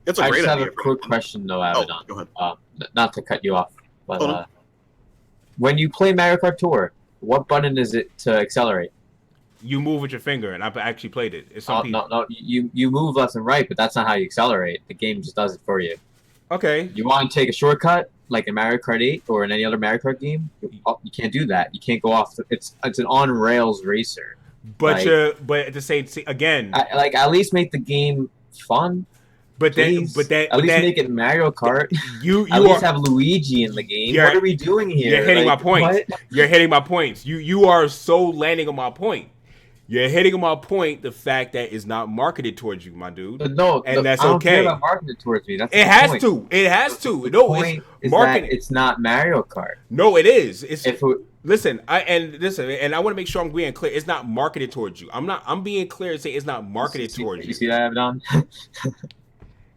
It's a great idea. I just have a quick question though, Avidan. Go ahead. Not to cut you off, but when you play Mario Kart Tour, what button is it to accelerate? You move with your finger, and I've actually played it. It's no, you move left and right, but that's not how you accelerate. The game just does it for you. Okay. You want to take a shortcut, like in Mario Kart 8 or in any other Mario Kart game? You can't do that. You can't go off. It's an on-rails racer. But but at the same again, at least make the game fun. At least make it Mario Kart. You at least have Luigi in the game. What are we doing here? You're hitting my points. You're hitting my points. You are so landing on my point. You're hitting on my point. The fact that it's not marketed towards you, my dude. That's okay. I don't care about marketed towards me. It has to. It has to. No, it's marketed. It's not Mario Kart. No, it is. Listen, and I want to make sure I'm being clear. It's not marketed towards you. I'm being clear and say it's not marketed towards you. You see that, Avidan?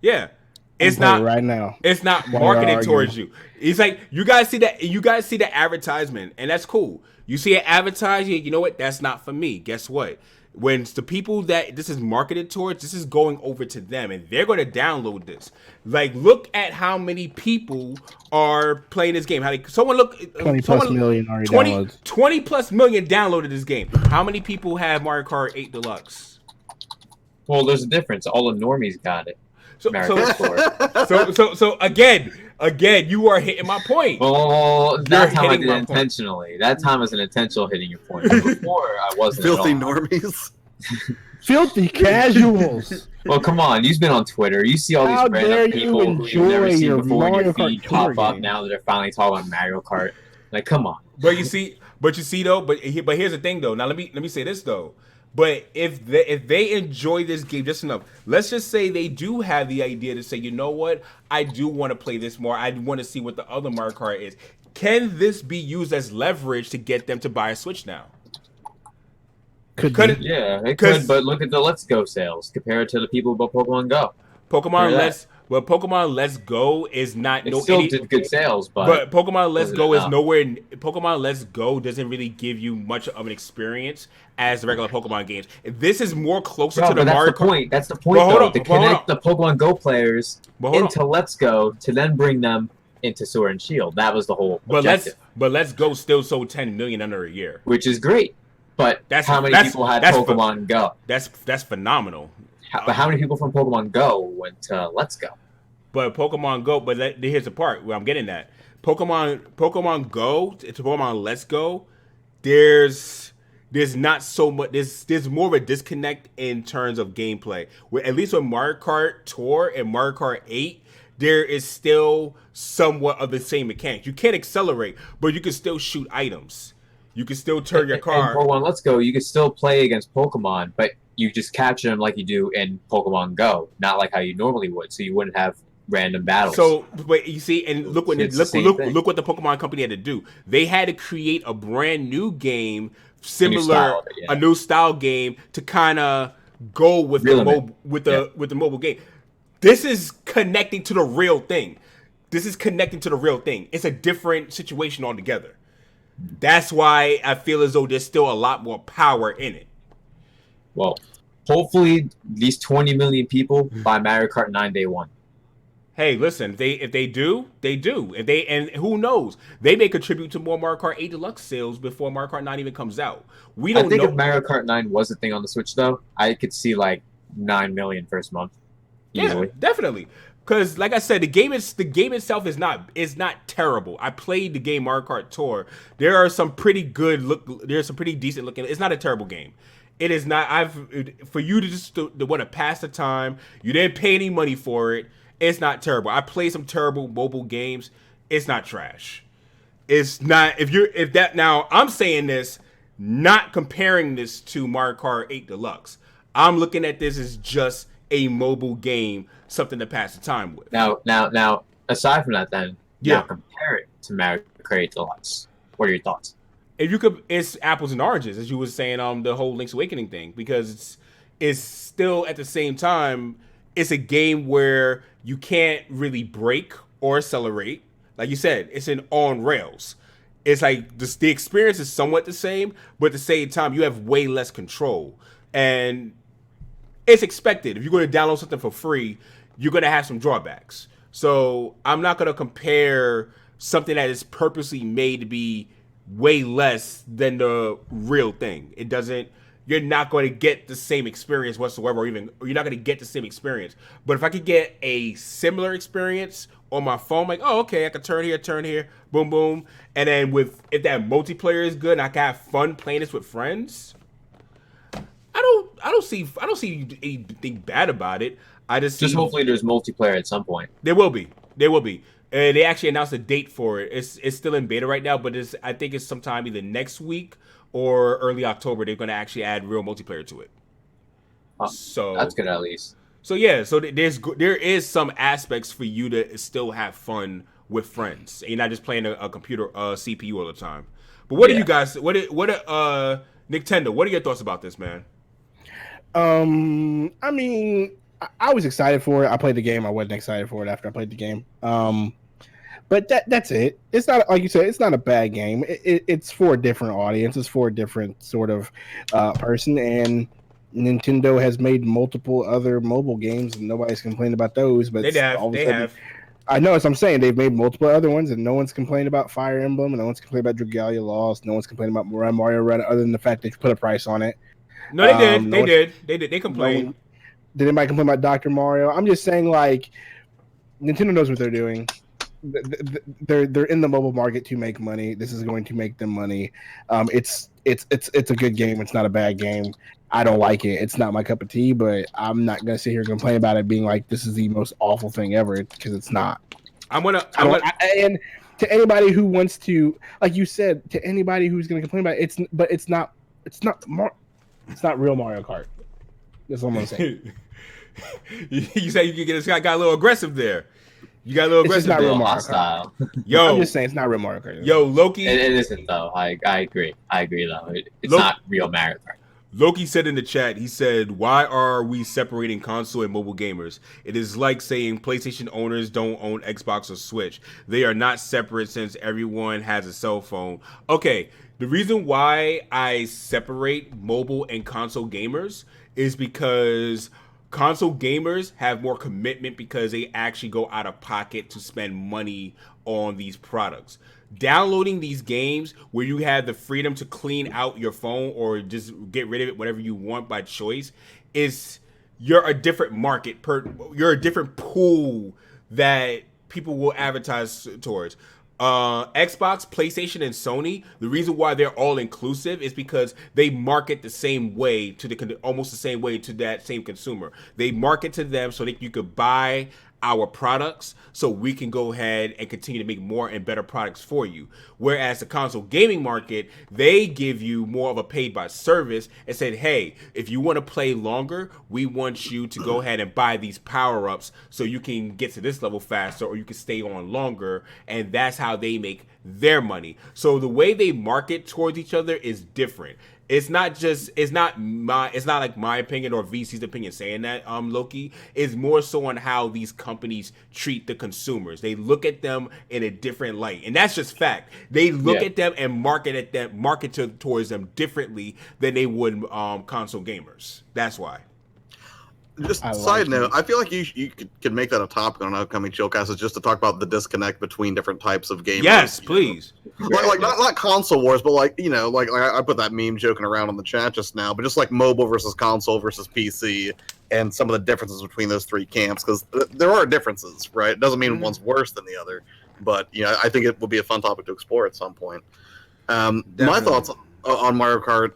Yeah. It's not right now. It's not marketed towards you. It's like you guys see the advertisement, and that's cool. You see it advertised, you know what? That's not for me. Guess what? When it's the people that this is marketed towards, this is going over to them, and they're going to download this. Like, look at how many people are playing this game. 20 plus million already downloads. 20 plus million downloaded this game. How many people have Mario Kart 8 Deluxe? Well, there's a difference. All the normies got it. So again, you are hitting my point. Well, that time I did it intentionally. That time was an intentional hitting your point. Before I wasn't. Filthy at all. normies. Filthy casuals. Well, come on. You've been on Twitter. You see all these random people who you've never seen before in your feed pop up now that they're finally talking about Mario Kart. Like, come on. But you see though. But here's the thing though. Now let me say this though. But if they enjoy this game just enough, let's just say they do have the idea to say, you know what, I do want to play this more. I want to see what the other Mario Kart is. Can this be used as leverage to get them to buy a Switch now? Could it? Yeah, it could. But look at the Let's Go sales compared to the people about Pokemon Go. Pokemon Let's Go is not. It still did good sales, but Pokemon Let's Go is nowhere. Pokemon Let's Go doesn't really give you much of an experience as the regular Pokemon games. This is more closer to the Mario Kart. That's the point, though. To connect the Pokemon Go players into Let's Go to then bring them into Sword and Shield. That was the whole objective. But Let's Go still sold 10 million under a year, which is great. But how many people had Pokemon Go? That's phenomenal. But how many people from Pokemon Go went to Let's Go? But Pokemon Go, here's the part where I'm getting at. Pokemon Go to Pokemon Let's Go, there's not so much. There's more of a disconnect in terms of gameplay. At least with Mario Kart Tour and Mario Kart 8, there is still somewhat of the same mechanics. You can't accelerate, but you can still shoot items. You can still turn your car. In Pokemon Let's Go, you can still play against Pokemon, but you just capture them like you do in Pokemon Go, not like how you normally would. So you wouldn't have random battles. So, but you see, and look what It's the same thing. look what the Pokemon Company had to do. They had to create a brand new game, A new style, a new style game to kind of go with Reel the 'em in. mobile with the mobile game. This is connecting to the real thing. It's a different situation altogether. That's why I feel as though there's still a lot more power in it. Well, hopefully these 20 million people buy Mario Kart 9 day one. Hey, listen, if they do, they do. And who knows, they may contribute to more Mario Kart 8 Deluxe sales before Mario Kart 9 even comes out. We don't I think know. if Mario Kart 9 was a thing on the Switch, though, I could see like 9 million first month easily. Yeah, definitely. Because, like I said, the game itself is not terrible. I played the game Mario Kart Tour. There's some pretty decent looking. It's not a terrible game. It is not. For you to just to want to pass the time. You didn't pay any money for it. It's not terrible. I played some terrible mobile games. It's not trash. It's not. Now I'm saying this, not comparing this to Mario Kart 8 Deluxe. I'm looking at this as just a mobile game, something to pass the time with. Now, aside from that, then, now compare it to Mario Kart 8 Deluxe. What are your thoughts? If you could, it's apples and oranges, as you were saying, the whole Link's Awakening thing, because it's still at the same time, it's a game where you can't really brake or accelerate. Like you said, it's on rails. It's like the experience is somewhat the same, but at the same time, you have way less control. And it's expected. If you're going to download something for free, you're going to have some drawbacks. So I'm not going to compare something that is purposely made to be way less than the real thing. It doesn't. You're not going to get the same experience whatsoever, or you're not going to get the same experience. But if I could get a similar experience on my phone, like, oh, okay, I can turn here, boom, boom, and then if that multiplayer is good and I can have fun playing this with friends, I don't see anything bad about it. I just hopefully there's multiplayer at some point. There will be. They actually announced a date for it. It's still in beta right now, but I think it's sometime either next week or early October. They're going to actually add real multiplayer to it. So that's good at least. So yeah, so there is some aspects for you to still have fun with friends. You're not just playing a computer CPU all the time. But what do you guys? Nintendo? What are your thoughts about this, man? I mean, I was excited for it. I played the game. I wasn't excited for it after I played the game. But that's it. It's not, like you said, it's not a bad game. It's for a different audience. It's for a different sort of person. And Nintendo has made multiple other mobile games, and nobody's complained about those. But they have. I know, as I'm saying, they've made multiple other ones, and no one's complained about Fire Emblem, and no one's complained about Dragalia Lost, no one's complained about Mario Run, other than the fact that you put a price on it. No, they did. They did. They complained. Did anybody complain about Dr. Mario? I'm just saying, like, Nintendo knows what they're doing. They're in the mobile market to make money. This is going to make them money. It's a good game. It's not a bad game. I don't like it. It's not my cup of tea, but I'm not gonna sit here and complain about it being like this is the most awful thing ever, because it's not. And to anybody who wants to, like you said, to anybody who's gonna complain about it, it's not real Mario Kart. That's what I'm gonna say. You say you get got a little aggressive there. You got a little aggressive. It's not there. real Mario Kart. Yo, I'm just saying it's not real Mario Kart. Yo, Loki. It isn't though. I agree. Though it's not real Mario Kart. Loki said in the chat, he said, "Why are we separating console and mobile gamers? It is like saying PlayStation owners don't own Xbox or Switch. They are not separate since everyone has a cell phone." Okay, the reason why I separate mobile and console gamers is because console gamers have more commitment because they actually go out of pocket to spend money on these products. Downloading these games where you have the freedom to clean out your phone or just get rid of it, whatever you want by choice, you're a different market. You're a different pool that people will advertise towards. Xbox, PlayStation, and Sony, the reason why they're all inclusive is because they market the same way to almost the same way to that same consumer. They market to them so that you could buy our products so we can go ahead and continue to make more and better products for you. Whereas the console gaming market, they give you more of a paid by service and said, hey, if you want to play longer, we want you to go ahead and buy these power-ups so you can get to this level faster or you can stay on longer. And that's how they make their money. So the way they market towards each other is different. It's not like my opinion or VC's opinion saying that, Loki. It's more so on how these companies treat the consumers. They look at them in a different light. And that's just fact. They look at them and market towards them differently than they would console gamers. That's why. Just side note, I feel like you could make that a topic on an upcoming Chillcast, is just to talk about the disconnect between different types of gamers. Yes, please. Like not console wars, but like I put that meme joking around on the chat just now, but just like mobile versus console versus PC, and some of the differences between those three camps, because there are differences, right? It doesn't mean one's worse than the other, but I think it would be a fun topic to explore at some point. My thoughts on Mario Kart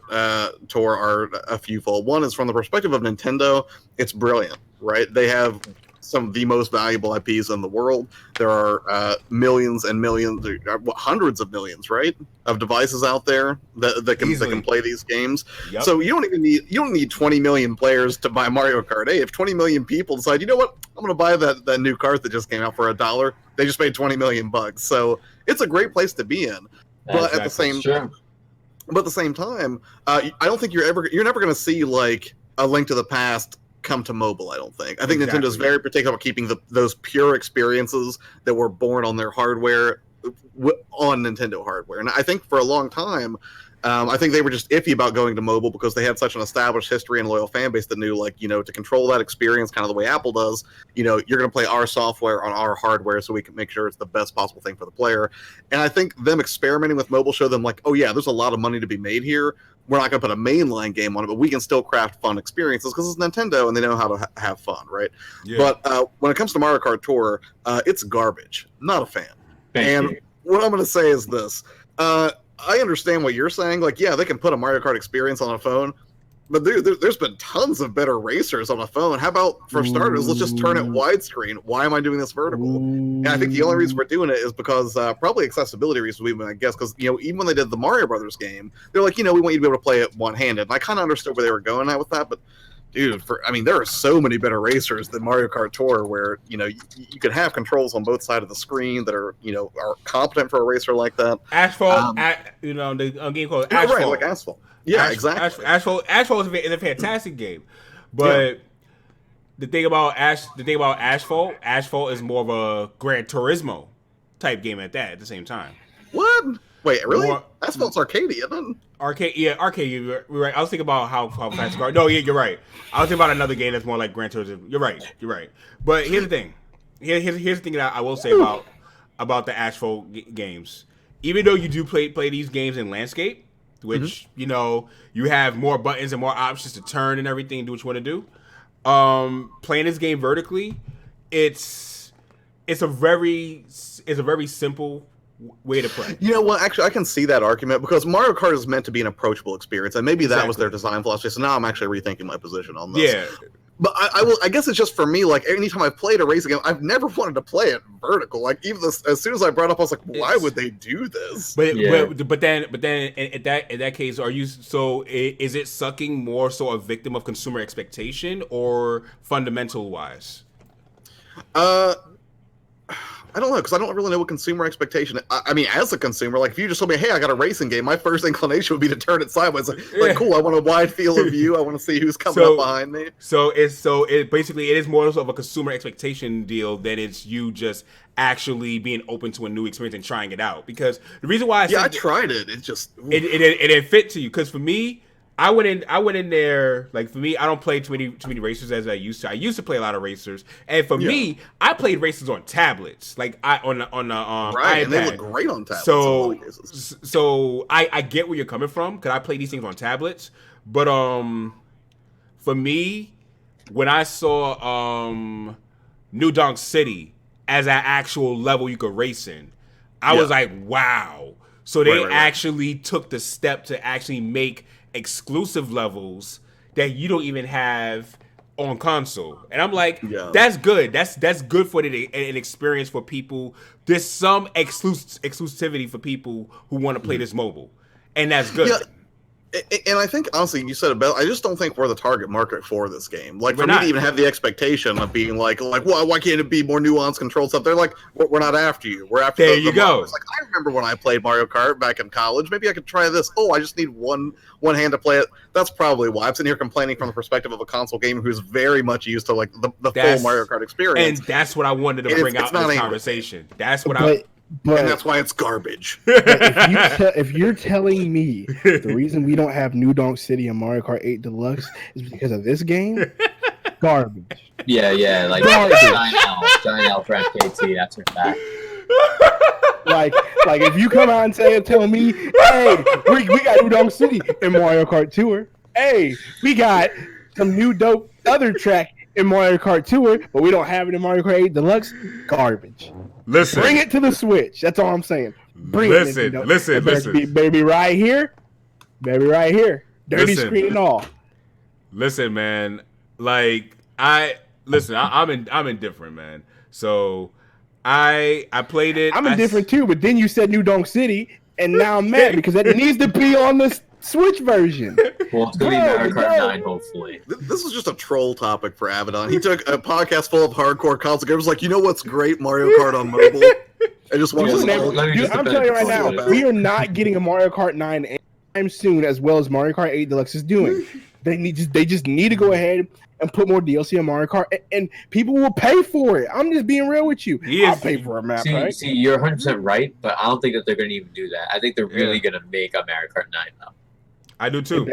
Tour are a fewfold. One is from the perspective of Nintendo, it's brilliant, right? They have some of the most valuable IPs in the world. There are millions and millions, hundreds of millions, right, of devices out there that can play these games. Yep. So you don't need 20 million players to buy Mario Kart. Hey, if 20 million people decide, you know what, I'm going to buy that new cart that just came out for $1, they just paid $20 million. So it's a great place to be in. But at the same time. But at the same time, I don't think you're never going to see like a Link to the Past come to mobile. I don't think. I think Nintendo's very particular about keeping those pure experiences that were born on their hardware on Nintendo hardware. And I think for a long time, I think they were just iffy about going to mobile because they had such an established history and loyal fan base that knew, like, to control that experience kind of the way Apple does, you're going to play our software on our hardware so we can make sure it's the best possible thing for the player. And I think them experimenting with mobile showed them, like, oh yeah, there's a lot of money to be made here. We're not going to put a mainline game on it, but we can still craft fun experiences because it's Nintendo and they know how to have fun, right? Yeah. But when it comes to Mario Kart Tour, it's garbage. Not a fan. Thank you. What I'm going to say is this. I understand what you're saying. Like, yeah, they can put a Mario Kart experience on a phone, but there's been tons of better racers on a phone. How about, for starters, let's just turn it widescreen. Why am I doing this vertical? And I think the only reason we're doing it is because probably accessibility reasons, I guess, because, even when they did the Mario Brothers game, they're like, we want you to be able to play it one-handed. And I kind of understood where they were going at with that, but dude, there are so many better racers than Mario Kart Tour where, you can have controls on both sides of the screen that are, are competent for a racer like that. Asphalt, the game called Asphalt. Right, like Asphalt. Yeah, exactly. Asphalt is a fantastic game. But the thing about Asphalt is more of a Gran Turismo type game at the same time. What? Wait, really? Asphalt's arcade, isn't it? Arcade. You're right. I was thinking about how fast you are. No, you're right. I was thinking about another game that's more like Gran Turismo. You're right. But here's the thing. Here's the thing that I will say about the Asphalt games. Even though you do play these games in landscape, which you have more buttons and more options to turn and everything, do what you want to do. Playing this game vertically, it's a very simple way to play. Actually, I can see that argument because Mario Kart is meant to be an approachable experience, and maybe that was their design philosophy. So now I'm actually rethinking my position on this. Yeah. But I guess it's just for me, like, anytime I've played a racing game, I've never wanted to play it vertical. Like, even as soon as I brought up, I was like, why would they do this? But then in that case, is it sucking more so a victim of consumer expectation or fundamental wise? I don't know, because I don't really know what consumer expectation. I mean, as a consumer, like, if you just told me, "Hey, I got a racing game," my first inclination would be to turn it sideways. Like, cool, I want a wide field of view. I want to see who's coming up behind me. It basically is more of a consumer expectation deal than it's you just actually being open to a new experience and trying it out. Because the reason why I tried it. It just it didn't fit to you. Because for me, I went in there, like, for me, I don't play too many racers as I used to. I used to play a lot of racers, and for me, I played racers on tablets, like on the iPad. And they look great on tablets. So I get where you're coming from because I play these things on tablets, but for me, when I saw New Donk City as an actual level you could race in, I was like, wow. So they actually took the step to actually make exclusive levels that you don't even have on console, and I'm like, Yeah. that's good. That's good for an experience for people. There's some exclusivity for people who want to play this mobile, and that's good. Yeah. And I think, honestly, you said it best. I just don't think we're the target market for this game. Like, We're for me not. to even have the expectation of being like, why can't it be more nuanced, controlled stuff? They're like, we're not after you. We're after There the you go. It's like, I remember when I played Mario Kart back in college. Maybe I could try this. Oh, I just need one hand to play it. That's probably why I'm sitting here complaining from the perspective of a console gamer who's very much used to like the full Mario Kart experience. And that's what I wanted to bring out in this conversation. That's what and that's why it's garbage. If you're telling me the reason we don't have New Donk City and Mario Kart 8 Deluxe is because of this game, garbage. Yeah, like Giant L for MKT, that's a fact. Like if you come out and tell me, hey, we got New Donk City in Mario Kart Tour. Hey, we got some new dope other track in Mario Kart Tour, but we don't have it in Mario Kart 8 Deluxe. Garbage. Listen, bring it to the Switch. That's all I'm saying. Listen. Baby, right here. Dirty screen and all. Listen, man. Like I'm indifferent, man. So I played it. I'm indifferent too, but then you said New Donk City, and now I'm mad because that needs to be on the Switch version. Well, it's going to be Mario Kart 9, hopefully. This is just a troll topic for Avidan. He took a podcast full of hardcore console gamers like, you know what's great? Mario Kart on mobile. I just want to... I'm telling you right now, we are not getting a Mario Kart 9 anytime soon as well as Mario Kart 8 Deluxe is doing. They just need to go ahead and put more DLC on Mario Kart, and people will pay for it. I'm just being real with you. I'll pay for a map, right? See, you're 100% right, but I don't think that they're going to even do that. I think they're really going to make a Mario Kart 9, though. I do too.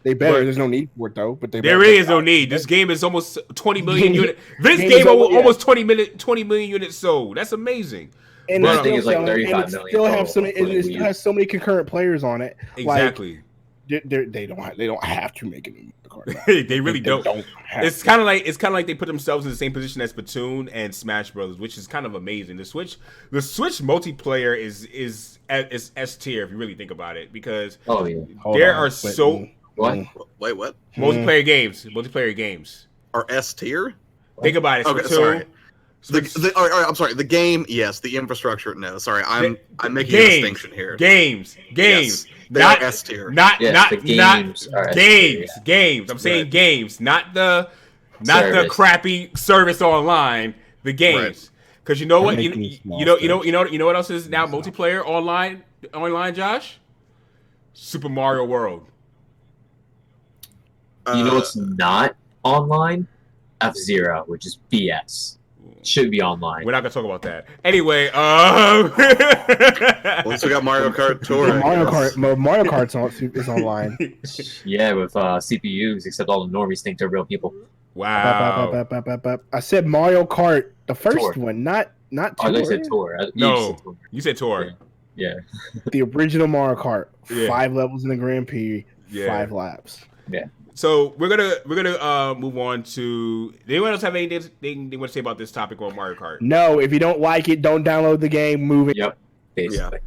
They better. There's no need for it though. But there really is no need. This game is almost 20 million units. This game almost 20 million units sold. That's amazing. And I think it's like 35 million. It still has so many concurrent players on it. Exactly. Like, they don't have to make it. They really don't. It's kind of like they put themselves in the same position as Splatoon and Smash Brothers, which is kind of amazing. The Switch multiplayer is S tier if you really think about it, because there are so what? Wait, what? Multiplayer games are S tier. Think about it. Okay, sorry. All right, I'm sorry. The game, yes. The infrastructure, no. Sorry, I'm making a distinction here. Games. Yes, they are S tier. Not games. I'm saying games, not the crappy service online. The games, because you know what, you know what else is now multiplayer online, Josh? Super Mario World. You know what's not online? F-Zero, which is BS. Should be online. We're not gonna talk about that. Anyway, once we got Mario Kart Tour. Mario Kart is online. Yeah, with CPUs, except all the normies think they're real people. Wow. I said Mario Kart, the first one, not Tour. Oh, they said Tour. No, you said Tour. Yeah. The original Mario Kart, 5 levels in the Grand Prix, 5 laps. Yeah. So we're gonna move on to. Does anyone else have anything they want to say about this topic on Mario Kart? No, if you don't like it, don't download the game. Move it. Yep. Basically.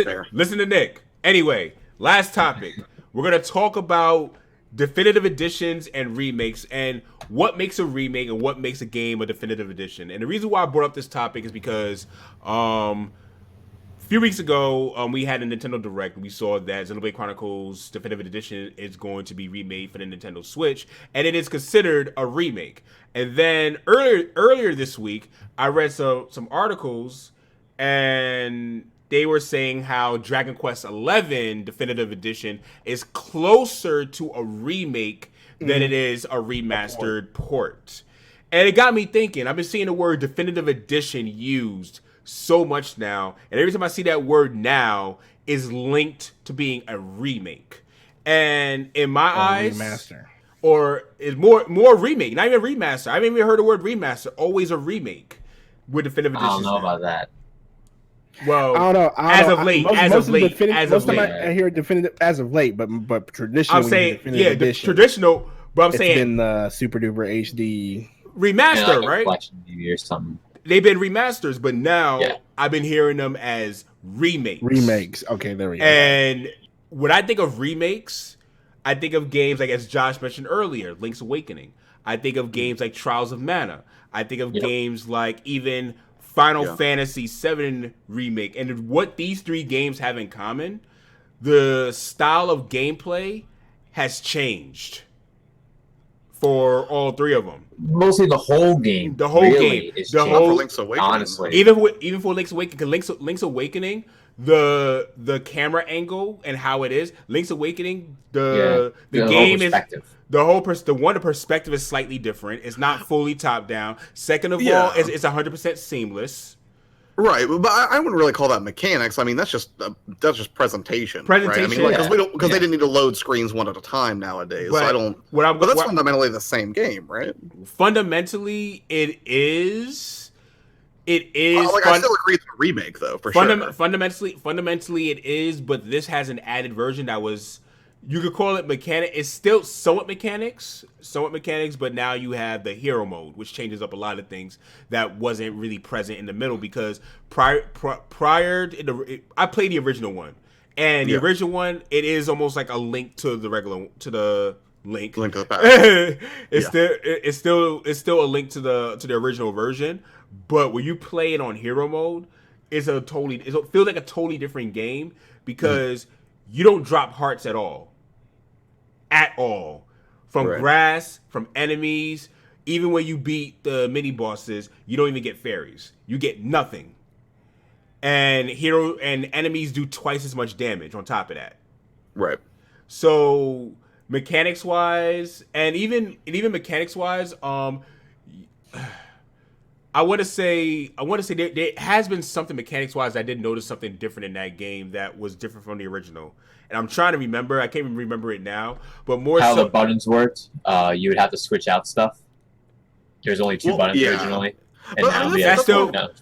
Yeah. Listen to Nick. Anyway, last topic. We're gonna talk about definitive editions and remakes, and what makes a remake and what makes a game a definitive edition. And the reason why I brought up this topic is because a few weeks ago, we had a Nintendo Direct. We saw that Xenoblade Chronicles Definitive Edition is going to be remade for the Nintendo Switch, and it is considered a remake. And then earlier this week, I read some articles, and they were saying how Dragon Quest XI Definitive Edition is closer to a remake than it is a remastered port. And it got me thinking. I've been seeing the word Definitive Edition used so much now, and every time I see that word now is linked to being a remake. And in my eyes, remaster, or is more remake, not even remaster. I haven't even heard the word remaster. Always a remake with definitive editions. I don't know about that. Well, I don't know. As of late, most time I hear definitive as of late, but traditionally, I'm saying the traditional. But I'm saying it's been the Super Duper HD remaster, right? Or something. They've been remasters, but now I've been hearing them as remakes. Remakes. Okay, there we go. And when I think of remakes, I think of games like, as Josh mentioned earlier, Link's Awakening. I think of games like Trials of Mana. I think of games like even Final Fantasy VII Remake. And what these three games have in common, the style of gameplay has changed for all three of them. Mostly the whole game. The whole really game. Is The changed, whole, for Link's Awakening. honestly. even for Link's Awakening, because Link's Awakening, the camera angle and how it is, Link's Awakening, the game is the perspective is slightly different. It's not fully top down. Second of all, it's 100% seamless. Right, but I wouldn't really call that mechanics. I mean, that's just presentation. Presentation, right? I mean, because they didn't need to load screens one at a time nowadays. But so I don't. But that's fundamentally the same game, right? Fundamentally, it is. I still agree with the remake, though, for sure. Fundamentally, it is. But this has an added version that was. You could call it mechanic. It's still somewhat mechanics, but now you have the hero mode, which changes up a lot of things that wasn't really present in the middle. Because prior to I played the original one, and the original one, it is almost like a link to the Link to the past. It's still a link to the original version, but when you play it on hero mode, it feels like a totally different game because you don't drop hearts at all. From grass, from enemies, even when you beat the mini bosses, you don't even get fairies. You get nothing. And enemies do twice as much damage on top of that. Right. So mechanics wise, and even mechanics wise, I want to say there has been something mechanics wise. I did notice something different in that game that was different from the original. And I'm trying to remember. I can't even remember it now. But more how the buttons worked, you would have to switch out stuff. There's only two buttons originally. And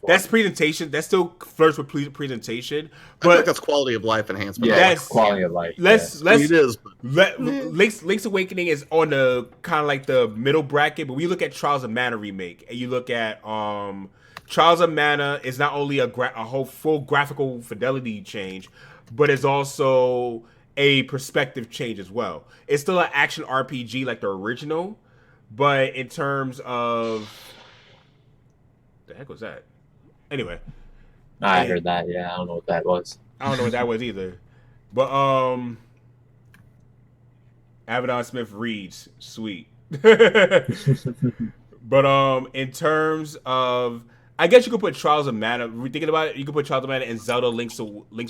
that's presentation. That still flirts with presentation. But I think that's quality of life enhancement. Yeah, that's quality of life. Link's Awakening is on the kind of like the middle bracket. But we look at Trials of Mana remake, and you look at Trials of Mana is not only a whole full graphical fidelity change, but it's also a perspective change as well. It's still an action RPG like the original, but in terms of the heck was that? Anyway, I heard that. Yeah, I don't know what that was. I don't know what that was either. But Avidan Smith reads sweet. But in terms of, I guess you could put Trials of Mana. We're thinking about it. You could put Trials of Mana and Zelda Link's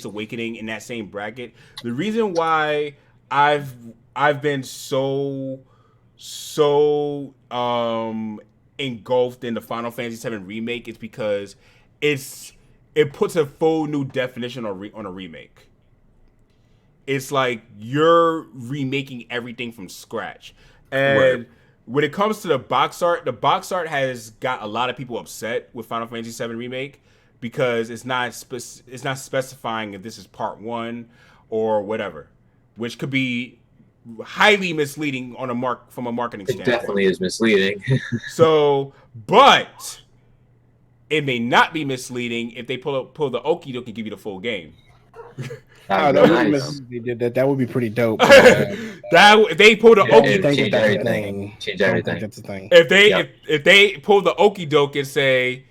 Awakening in that same bracket. The reason why I've been so engulfed in the Final Fantasy VII remake is because it puts a full new definition on a remake. It's like you're remaking everything from scratch, and when it comes to the box art has got a lot of people upset with Final Fantasy VII remake because it's not specifying if this is part 1 or whatever, which could be highly misleading from a marketing standpoint. It definitely is misleading. So, but it may not be misleading if they pull the okie doke and give you the full game. That would be pretty dope. If they pull the okie doke, change everything. That's the thing. If they pull the okie doke and say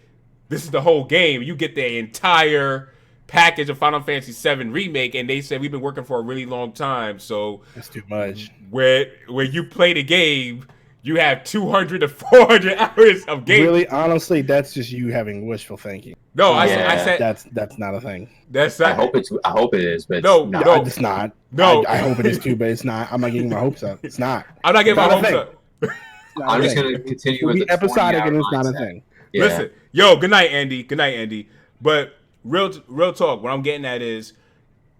this is the whole game, you get the entire package of Final Fantasy VII remake, and they said we've been working for a really long time, so that's too much. Where you play the game, you have 200 to 400 hours of game. Really, honestly, that's just you having wishful thinking. No, I said that's not a thing. That's not, I hope it is, but no, it's not. I hope it is too, but it's not. I'm not getting my hopes up. It's not. I'm not getting my hopes up. I'm just gonna continue with the episodic, and it's mindset. not a thing. Yeah. Listen, yo, good night, Andy. But real talk. What I'm getting at is,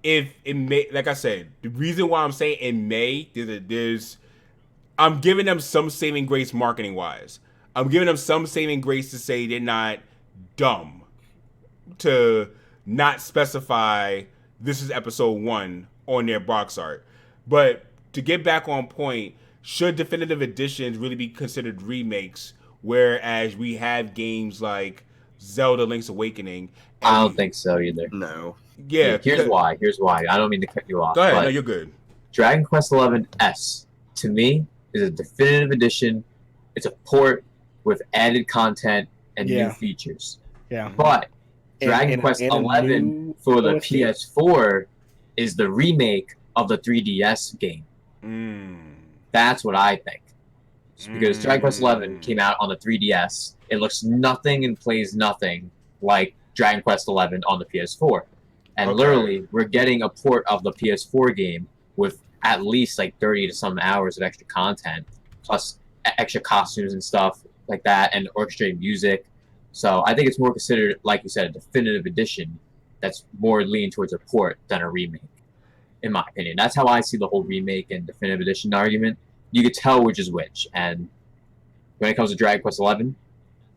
if it may, like I said, the reason why I'm saying it may, I'm giving them some saving grace marketing wise. I'm giving them some saving grace to say they're not dumb to not specify this is episode 1 on their box art. But to get back on point, should definitive editions really be considered remakes, whereas we have games like Zelda Link's Awakening? I don't think so either. No. Yeah. Here's why. I don't mean to cut you off. Go ahead. No, you're good. Dragon Quest XI S to me is a definitive edition. It's a port with added content and new features. Yeah. But Dragon Quest and XI for the OST. PS4 is the remake of the 3DS game. That's what I think. Because Dragon Quest XI came out on the 3DS. It looks nothing and plays nothing like Dragon Quest XI on the PS4. And literally, we're getting a port of the PS4 game with at least like 30 to some hours of extra content, plus extra costumes and stuff like that, and orchestrated music. So I think it's more considered, like you said, a definitive edition that's more leaning towards a port than a remake, in my opinion. That's how I see the whole remake and definitive edition argument. You could tell which is which. And when it comes to Dragon Quest XI,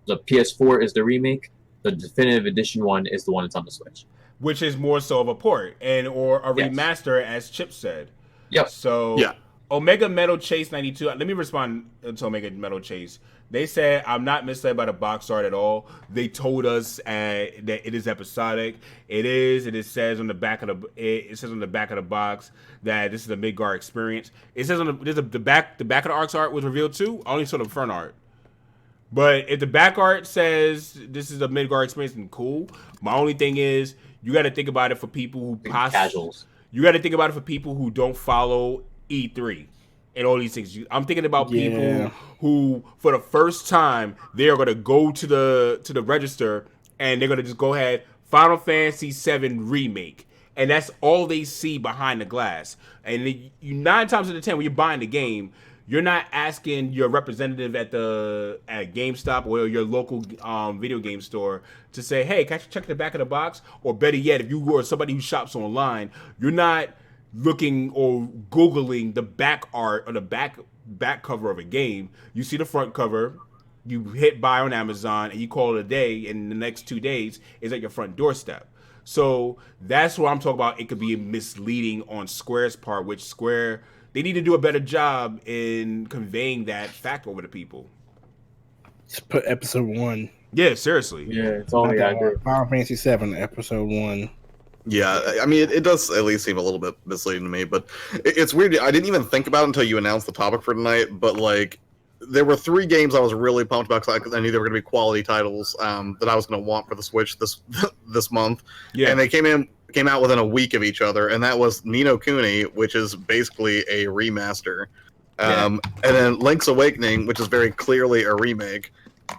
the PS4 is the remake. The definitive edition one is the one that's on the Switch. Which is more so of a port or a remaster, as Chip said. Yep. So Omega Metal Chase 92. Let me respond to Omega Metal Chase. They said, I'm not misled by the box art at all. They told us that it is episodic. It is. It says on the back of the box that this is a Midgar experience. It says on the back of the arc's art was revealed too. I only saw the front art. But if the back art says this is a Midgar experience, then cool. My only thing is you got to think about it for people who casuals. You got to think about it for people who don't follow E3 and all these things. I'm thinking about people who, for the first time, they are going to go to the register and they're going to just go ahead, Final Fantasy VII Remake. And that's all they see behind the glass. And you 9 times out of 10, when you're buying the game, you're not asking your representative at GameStop or your local video game store to say, hey, can I check the back of the box? Or better yet, if you are somebody who shops online, you're not looking or Googling the back art or the back cover of a game. You see the front cover, you hit buy on Amazon, and you call it a day, and the next 2 days is at your front doorstep. So that's what I'm talking about. It could be misleading on Square's part, which Square... They need to do a better job in conveying that fact over to people. Just put episode 1. Yeah, seriously. Yeah, it's all I gotta do. Final Fantasy VII, episode 1. Yeah, I mean, it does at least seem a little bit misleading to me, but it's weird. I didn't even think about it until you announced the topic for tonight, but, like, there were 3 games I was really pumped about because I knew they were going to be quality titles that I was going to want for the Switch this month. Yeah. And they came out within a week of each other, and that was Ni no Kuni, which is basically a remaster, and then Link's Awakening, which is very clearly a remake,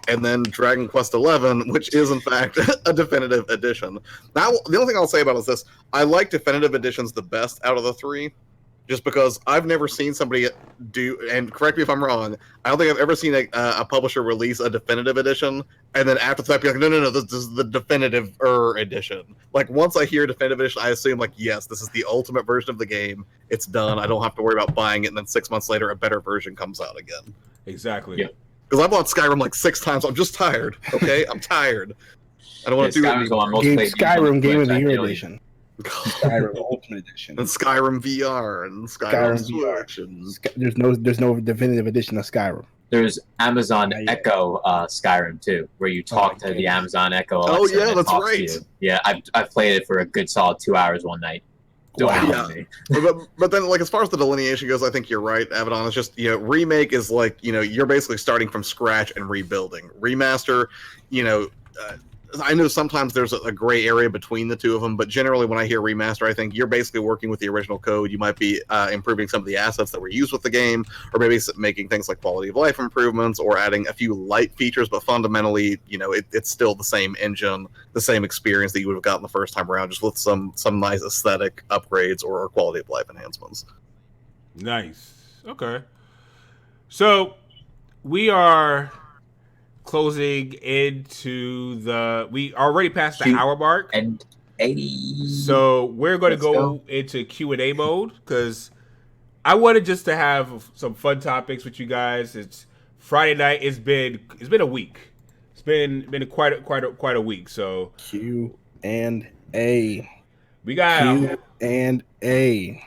and then Dragon Quest XI, which is in fact a definitive edition. Now, the only thing I'll say about it is this: I like definitive editions the best out of the 3. Just because I've never seen somebody do, and correct me if I'm wrong, I don't think I've ever seen a publisher release a definitive edition, and then after that be like, no, this is the definitive edition. Like, once I hear definitive edition, I assume, like, yes, this is the ultimate version of the game. It's done. I don't have to worry about buying it, and then 6 months later, a better version comes out again. Exactly. Yeah. Because I bought Skyrim like 6 times. I'm just tired, okay? I'm tired. I don't want to do it anymore. Skyrim Game of the Year edition. Skyrim Ultimate Edition and Skyrim VR and Skyrim Switch and... there's no definitive edition of Skyrim. There's Amazon Echo Skyrim too, where you talk to the Amazon Echo. Alexa that's right. Yeah, I've played it for a good solid 2 hours one night. Wow. Yeah. but then, like, as far as the delineation goes, I think you're right, Avidan. It's just, remake is like, you're basically starting from scratch and rebuilding. Remaster, I know sometimes there's a gray area between the two of them, but generally when I hear remaster, I think you're basically working with the original code. You might be improving some of the assets that were used with the game, or maybe making things like quality of life improvements, or adding a few light features, but fundamentally, it's still the same engine, the same experience that you would have gotten the first time around, just with some nice aesthetic upgrades or quality of life enhancements. Nice. Okay. So we are closing into we already passed the hour mark, and 80. So we're going to go into Q&A mode because I wanted just to have some fun topics with you guys. It's Friday night. It's been a week. It's been quite a week. So Q&A. We got Q&A.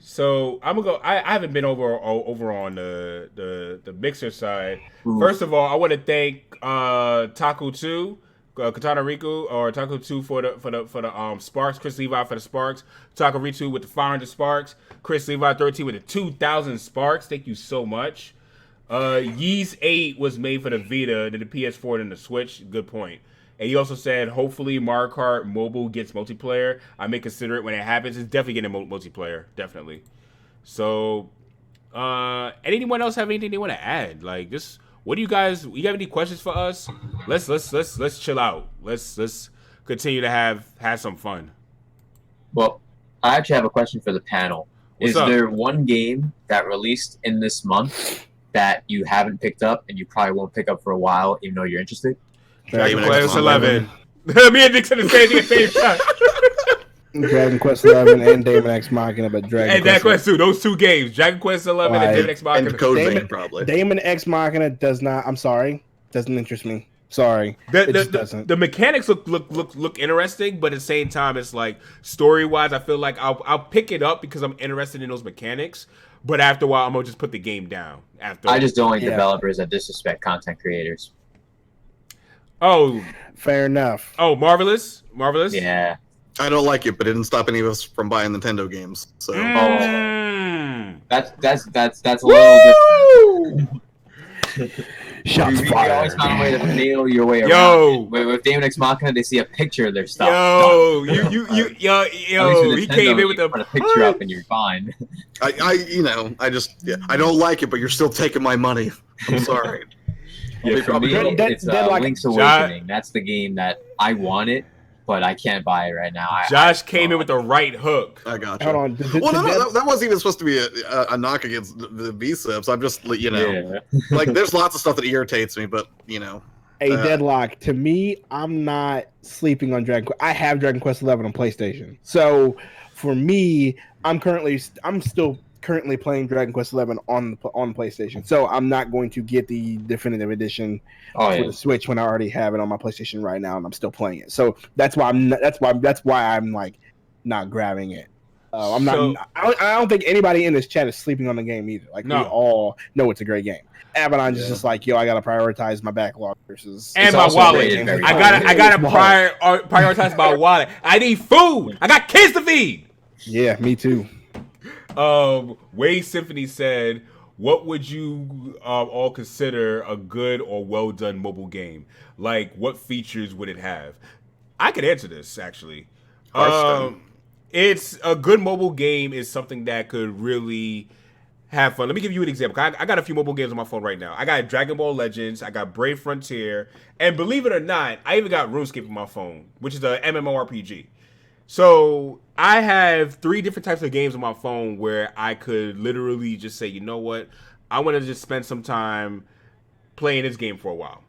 So I'm gonna go. I haven't been over on the Mixer side. Ooh. First of all, I want to thank Taku 2 Katana Riku or Taco 2 for the Sparks. Chris Levi for the Sparks. Taco Riku with the 500 Sparks. Chris Levi 13 with the 2,000 Sparks. Thank you so much. Yeez 8 was made for the Vita, then the PS4, then the Switch. Good point. And he also said, hopefully Mario Kart Mobile gets multiplayer. I may consider it when it happens. It's definitely getting multiplayer. Definitely. So, anyone else have anything they want to add? Like this, what do you guys? You have any questions for us? Let's chill out. Let's continue to have some fun. Well, I actually have a question for the panel. What's up? There one game that released in this month that you haven't picked up and you probably won't pick up for a while, even though you're interested? Dragon Quest 11. Me and Nick said the same thing at the same time. Dragon Quest 11 and Daemon X Machina, but Dragon And Dragon Quest 2, those 2 games. Dragon Quest 11 and Daemon X Machina. And Code Vein, probably. Daemon X Machina does not. I'm sorry, doesn't interest me. Sorry, it just doesn't. The mechanics look interesting, but at the same time, it's like story wise, I feel like I'll pick it up because I'm interested in those mechanics. But after a while, I'm gonna just put the game down. I just don't like developers that disrespect content creators. Oh, fair enough. Oh, Marvelous. Yeah. I don't like it, but it didn't stop any of us from buying Nintendo games. So That's a little different. Shots You fired. always find a way to nail your way around. With Daemon X Machina, they see a picture of their stuff. He came in with put a picture up and you're fine. I don't like it, but you're still taking my money. I'm sorry. For me, it's Link's Awakening. That's the game that I want it, but I can't buy it right now. Josh came in with the right hook. I got you. Hold on. That wasn't even supposed to be a knock against the V-Sips. I'm just, like, there's lots of stuff that irritates me, but, Deadlock. To me, I'm not sleeping on Dragon Quest. I have Dragon Quest 11 on PlayStation. So, for me, I'm still currently playing Dragon Quest 11 on PlayStation. So, I'm not going to get the definitive edition for the Switch when I already have it on my PlayStation right now, and I'm still playing it. So that's why I'm like not grabbing it. I don't think anybody in this chat is sleeping on the game either. Like we all know it's a great game. Avidan is just like, I gotta prioritize my backlog versus and my wallet. I gotta prioritize my wallet. I need food. I got kids to feed. Yeah, me too. Wade Symphony said, what would you all consider a good or well done mobile game? Like, what features would it have? I could answer this actually. It's a good mobile game is something that could really have fun. Let me give you an example. I got a few mobile games on my phone right now. I got Dragon Ball Legends, I got Brave Frontier, and believe it or not, I even got RuneScape on my phone, which is a MMORPG. So I have 3 different types of games on my phone where I could literally just say, you know what, I want to just spend some time playing this game for a while.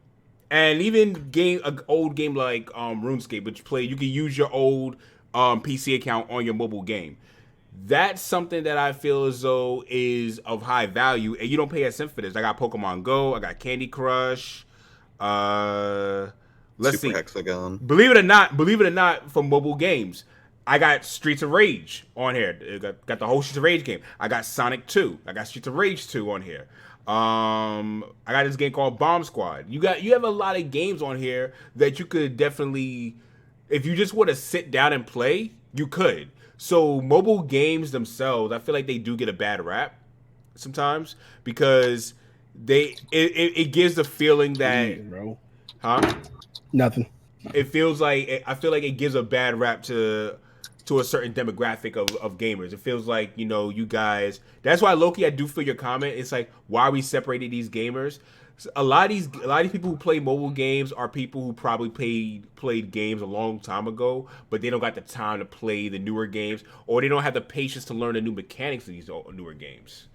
And even an old game like RuneScape, which you can use your old PC account on your mobile game. That's something that I feel as though is of high value, and you don't pay a cent for this. I got Pokemon Go, I got Candy Crush. Let's see. Hexagon. Believe it or not, for mobile games, I got Streets of Rage on here. Got the whole Streets of Rage game. I got Sonic 2. I got Streets of Rage 2 on here. I got this game called Bomb Squad. You have a lot of games on here that you could definitely, if you just want to sit down and play, you could. So mobile games themselves, I feel like they do get a bad rap sometimes because it gives the feeling that Nothing. It feels like I feel like it gives a bad rap to a certain demographic of gamers. It feels like, you guys. That's why, Loki, I do feel your comment. It's like, why are we separating these gamers? A lot of these people who play mobile games are people who probably played games a long time ago, but they don't got the time to play the newer games, or they don't have the patience to learn the new mechanics of these newer games.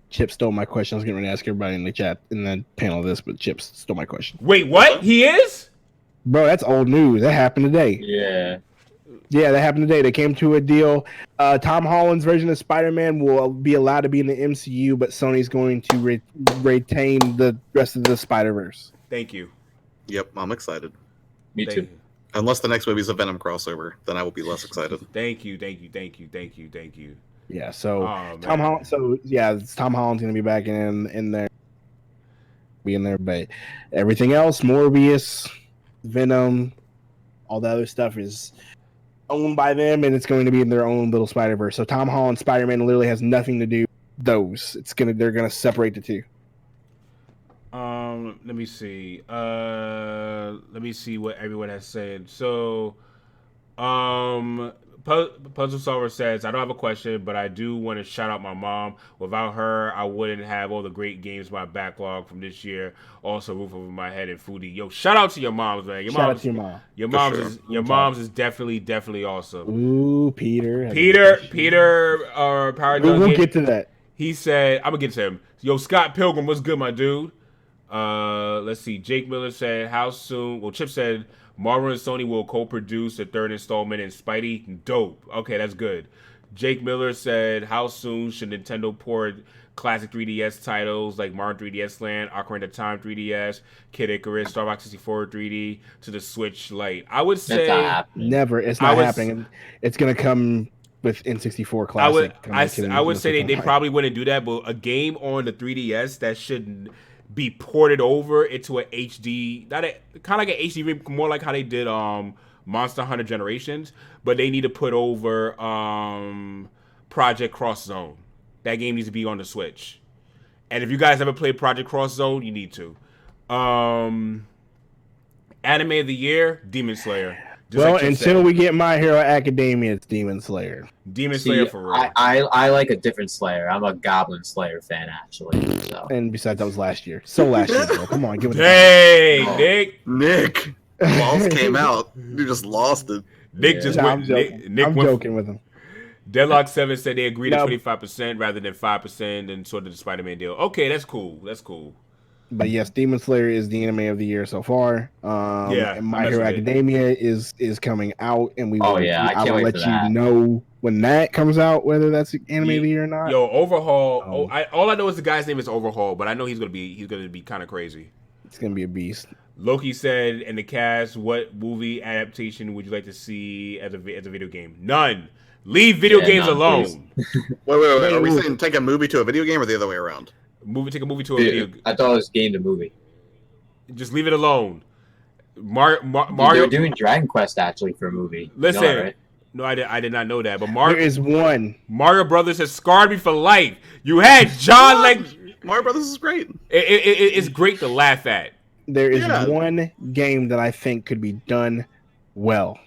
Chip stole my question. I was going to ask everybody in the chat in the panel this, but Chip stole my question. Wait, what? He is? Bro, that's old news. That happened today. Yeah, that happened today. They came to a deal. Tom Holland's version of Spider-Man will be allowed to be in the MCU, but Sony's going to retain the rest of the Spider-Verse. Thank you. Yep, I'm excited. Me too. Unless the next movie is a Venom crossover, then I will be less excited. Thank you. Yeah, so Tom Holland. So yeah, Tom Holland's going to be back in there, but everything else, Morbius, Venom, all the other stuff is owned by them, and it's going to be in their own little Spider-Verse. So Tom Holland Spider-Man literally has nothing to do with those. They're gonna separate the two. Let me see. Let me see what everyone has said. So, Puzzle Solver says, I don't have a question, but I do want to shout out my mom. Without her, I wouldn't have all the great games in my backlog from this year. Also, roof over my head and foodie. Yo, shout out to your moms, man. Shout out to your mom. Your mom's is definitely awesome. Ooh, Peter. Power We'll get to that. He said, I'm gonna get to him. Yo, Scott Pilgrim, what's good, my dude? Let's see. Jake Miller said, how soon? Well, Chip said, Marvel and Sony will co-produce a third installment in Spidey. Dope. Okay, that's good. Jake Miller said, how soon should Nintendo port classic 3DS titles like Mario 3DS Land, Ocarina of Time 3DS, Kid Icarus, Star Fox 64 3D to the Switch Lite? I would say never. It's not happening. It's gonna come with N64 Classic. I would say they probably wouldn't do that, but a game on the 3DS that should be ported over into an HD, kind of like an HD, more like how they did Monster Hunter Generations, but they need to put over Project Cross Zone. That game needs to be on the Switch. And if you guys ever played Project Cross Zone, you need to. Anime of the Year, Demon Slayer. Well, until we get My Hero Academia, it's Demon Slayer. Slayer for real. I like a different Slayer. I'm a Goblin Slayer fan, actually. So. And besides, that was last year. So last year, bro. Come on, give it. Hey, Nick. Balls came out. You just lost it. Nick just went. I'm joking with him. Deadlock 7 said they agreed to 25% rather than 5% and sort of the Spider-Man deal. Okay, that's cool. But yes, Demon Slayer is the anime of the year so far. And My Hero Academia is coming out, and we will. I will let you know when that comes out, whether that's anime of the year or not. Yo, Overhaul. All I know is the guy's name is Overhaul, but I know he's gonna be kind of crazy. It's gonna be a beast. Loki said in the cast, "What movie adaptation would you like to see as a video game? None. Leave video games alone." Wait. Are we saying take a movie to a video game, or the other way around? Take a movie to a video. I thought it was game to movie. Just leave it alone. Mario. They're doing Dragon Quest actually for a movie. Listen, you know that, right? No, I did not know that. But Mario there is one. Mario Brothers has scarred me for life. You had John Mario Brothers is great. It's great to laugh at. There is one game that I think could be done well.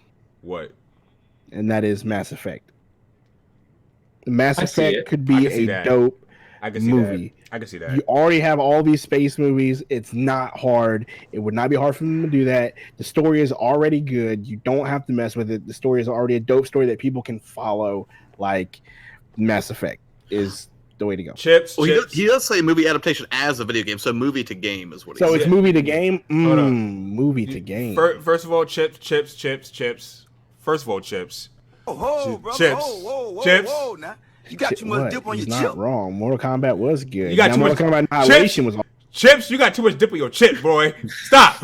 What? And that is Mass Effect. Mass Effect could be a dope movie. I can see that. You already have all these space movies. It's not hard. It would not be hard for them to do that. The story is already good. You don't have to mess with it. The story is already a dope story that people can follow. Like Mass Effect is the way to go. Chips. He does say movie adaptation as a video game, so movie to game is what he said. So it's movie to game? Movie to game. First of all, chips. First of all, chips. Whoa, now. You got too much dip on your chip. He's not wrong. Mortal Kombat was good. You got too much. Mortal Kombat Annihilation was Chips, you got too much dip on your chip, boy. Stop.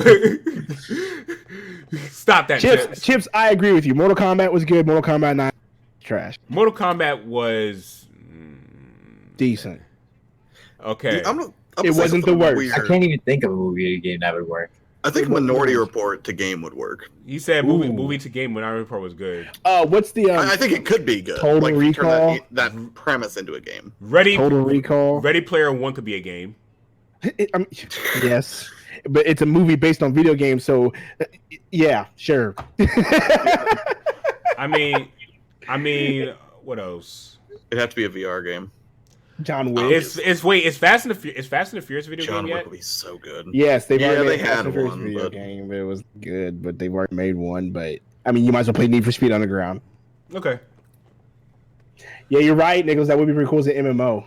Stop that, Chips. Chips, I agree with you. Mortal Kombat was good. Mortal Kombat Annihilation trash. Mortal Kombat was decent. Okay. It wasn't the worst. Weird. I can't even think of a movie game that would work. I think Minority Report to game would work. He said movie to game. Minority Report was good. What's the? I think it could be good. Total Recall. Turn that premise into a game. Total Recall. Ready Player One could be a game. Yes, but it's a movie based on video games. So, yeah, sure. I mean, what else? It'd have to be a VR game. John Wick. It's Fast and the Furious video John game Wick yet? would be so good. Yes, they've already made they had a one video game. It was good, but they've already made one. But I mean, you might as well play Need for Speed Underground. Okay. Yeah, you're right, Nicholas. That would be pretty cool as an MMO.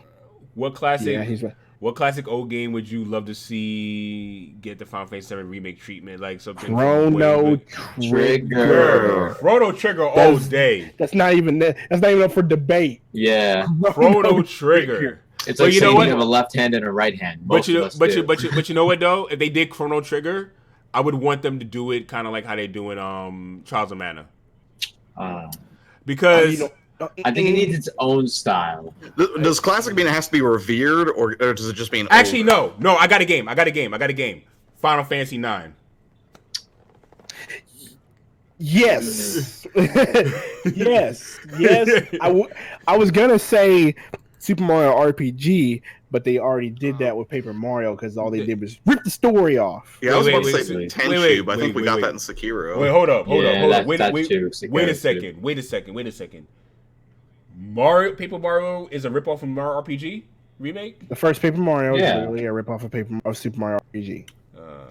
What classic? Yeah, he's right. What classic old game would you love to see get the Final Fantasy VII remake treatment? Like something. Chrono Trigger. Chrono Trigger all day. That's not even up for debate. Yeah. Chrono Trigger. It's like saying you have a left hand and a right hand. But you know what though? If they did Chrono Trigger, I would want them to do it kind of like how they do in Trials of Mana. Because I think it needs its own style. Does classic mean it has to be revered, or does it just mean actually no? I got a game. Final Fantasy 9. Yes. yes. I was gonna say Super Mario RPG, but they already did that with Paper Mario because all they did was rip the story off. Yeah, I was about to say wait, Tenchu, but I think we got that in Sekiro. Wait, hold up. That's true. Wait a second. Paper Mario is a ripoff from Mario RPG remake. The first Paper Mario is literally a ripoff of Super Mario RPG.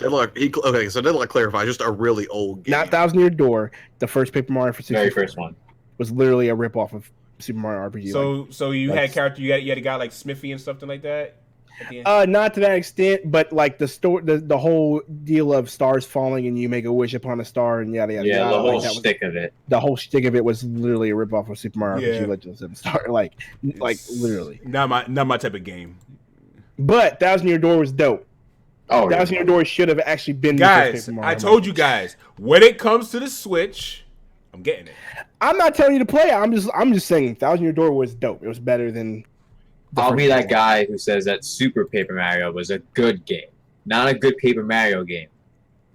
So Deadlock clarify, just a really old game. Not Thousand Year Door. The first Paper Mario for 64 very first one was literally a ripoff of Super Mario RPG. So you had character, you had a guy like Smithy and something like that. At the end? Not to that extent, but like the whole deal of stars falling and you make a wish upon a star and yada yada. Yeah, yada. the whole shtick of it. The whole shtick of it was literally a ripoff of Super Mario RPG Legends of Star, like literally. Not my type of game. But Thousand Year Door was dope. Oh, Thousand Year Door should have actually been guys. I told you guys when it comes to the Switch, I'm getting it. I'm not telling you to play it. I'm just saying Thousand Year Door was dope. It was better than. I'll be that guy who says that Super Paper Mario was a good game, not a good Paper Mario game.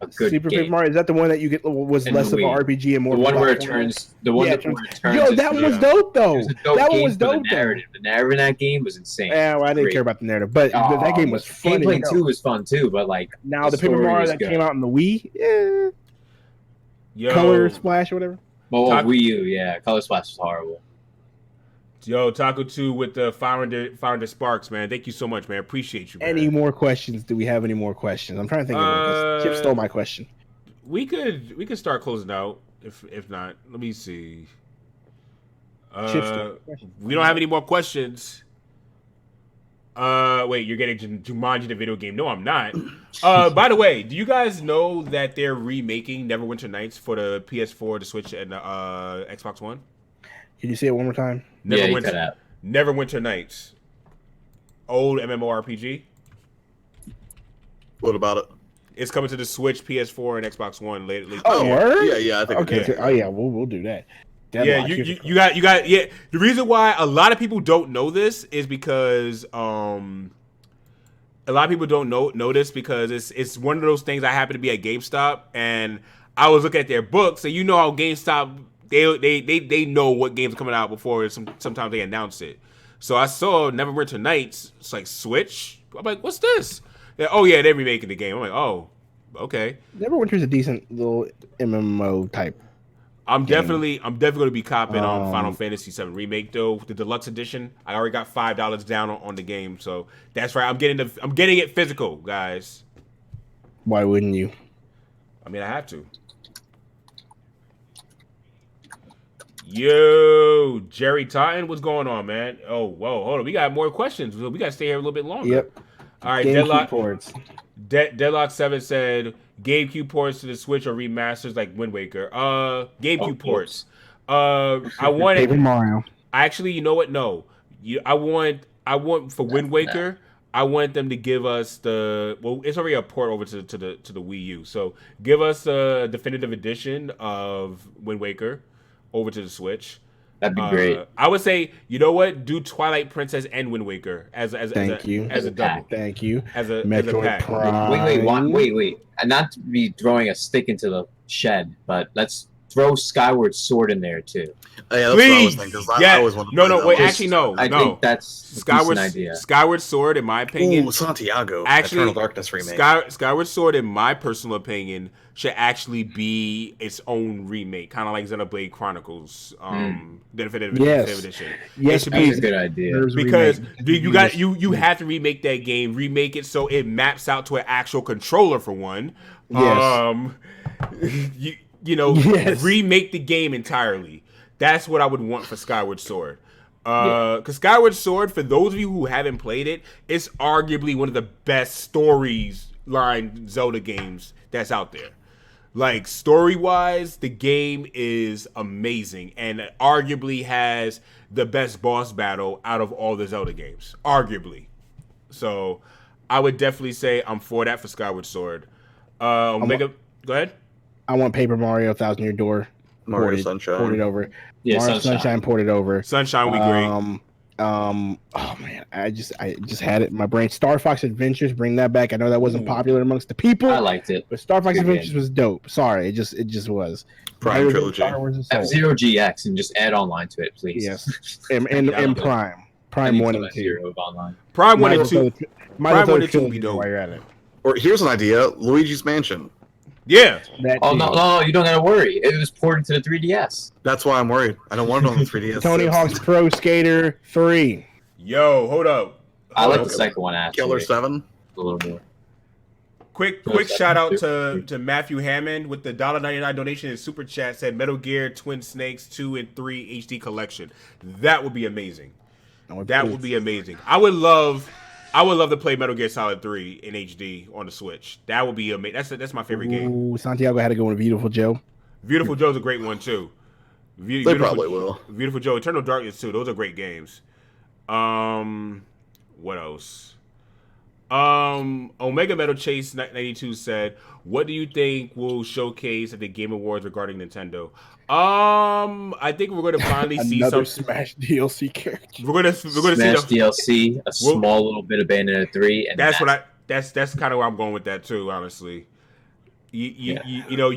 A good Super game. Paper Mario, is that the one that you get was And less of an RPG and more? The one where it turns. The one that turns. Yo, that one was dope though. That one was dope. The narrative in that game was insane. Yeah, well, I didn't care about the narrative, but that game was fun. Gameplay 2 was fun too, but like now the Paper Mario that came out in the Wii, Color Splash or whatever. Well, Wii U, yeah, Color Splash was horrible. Yo, Taco 2 with the 500 sparks, man. Thank you so much, man. Appreciate you, man. Any more questions? Do we have any more questions? I'm trying to think of Chip stole my question. We could start closing out. If not, let me see. We don't have any more questions. Wait, you're getting Jumanji the video game? No, I'm not. By the way, do you guys know that they're remaking Neverwinter Nights for the PS4, the Switch, and the Xbox One? Can you say it one more time? Neverwinter Nights. Old MMORPG. What about it? It's coming to the Switch, PS4, and Xbox One later. Oh, word? Yeah, I think. Okay. Oh, yeah, we'll do that. Deadlock, you got. Yeah, the reason why a lot of people don't know this is because a lot of people don't know this because it's one of those things. I happen to be at GameStop and I was looking at their books, and you know how GameStop they know what games are coming out before sometimes they announce it. So I saw Neverwinter Nights. It's like Switch. I'm like, what's this? They're remaking the game. I'm like, oh, okay. Neverwinter's a decent little MMO type. I'm definitely going to be copping on Final Fantasy VII Remake though, the deluxe edition. I already got $5 down on the game, so that's right. I'm getting it physical, guys. Why wouldn't you? I mean, I have to. Yo, Jerry Totten, what's going on, man? Oh, whoa, hold on. We got more questions. We got to stay here a little bit longer. Yep. All right, Deadlock ports. Deadlock 7 said GameCube ports to the Switch or remasters like Wind Waker. GameCube ports. I want Paper Mario. Actually, you know what? No, I want for Wind Waker. I want them to give us it's already a port over to the Wii U. So give us a definitive edition of Wind Waker over to the Switch. That'd be great. I would say, you know what? Do Twilight Princess and Wind Waker as a double. Thank you. As a Metroid pack. Prime. Wait. And not to be throwing a stick into the shed, but let's throw Skyward Sword in there too. Yeah, that's what I was thinking. I always wanted to play that. I think that's a decent idea. Skyward Sword, in my opinion. Ooh, Santiago. Actually, Eternal Darkness remake. Skyward Sword, in my personal opinion, should actually be its own remake, kind of like Xenoblade Chronicles, definitive edition. Yes, it should be a good idea because you have to remake that game, remake it so it maps out to an actual controller for one. Yes. Remake the game entirely. That's what I would want for Skyward Sword. Because Skyward Sword, for those of you who haven't played it, it's arguably one of the best storyline Zelda games that's out there. Like, story-wise, the game is amazing and arguably has the best boss battle out of all the Zelda games. Arguably. So, I would definitely say I'm for that for Skyward Sword. Go ahead. I want Paper Mario, Thousand Year Door. Mario Sunshine. Ported over. Yeah, Mario Sunshine ported over. Sunshine would be great. Oh man, I just had it in my brain. Star Fox Adventures, bring that back. I know that wasn't popular amongst the people. I liked it, but Star Fox Good Adventures game. was dope. Sorry, it just was. Prime trilogy. Star Wars and Soul. F-Zero GX and just add online to it, please. Yes, and Prime 1 and 2. F-Zero of online. Prime 1 and 2. Prime 1 and 2 would be dope. While you're at it. Or here's an idea: Luigi's Mansion. Yeah. No, you don't gotta worry. It was ported to the 3DS. That's why I'm worried. I don't want it on the 3DS. Tony Hawk's Pro Skater 3. Yo, hold up. I like the second one actually. Killer 7. A little more. Quick shout out to Matthew Hammond with the $1.99 donation in Super Chat. Said Metal Gear Twin Snakes 2 and 3 HD collection. That would be amazing. That would be amazing. I would love to play Metal Gear Solid 3 in HD on the Switch. That would be amazing. That's my favorite game. Santiago had to go with Beautiful Joe. Beautiful Joe's a great one too. They probably will. Beautiful Joe, Eternal Darkness too. Those are great games. What else? Omega Metal Chase 92 said, "What do you think will showcase at the Game Awards regarding Nintendo?" I think we're going to finally see some Smash DLC character. We're gonna Smash see DLC, a small little bit of Bayonetta 3, and that's kind of where I'm going with that too. Honestly, you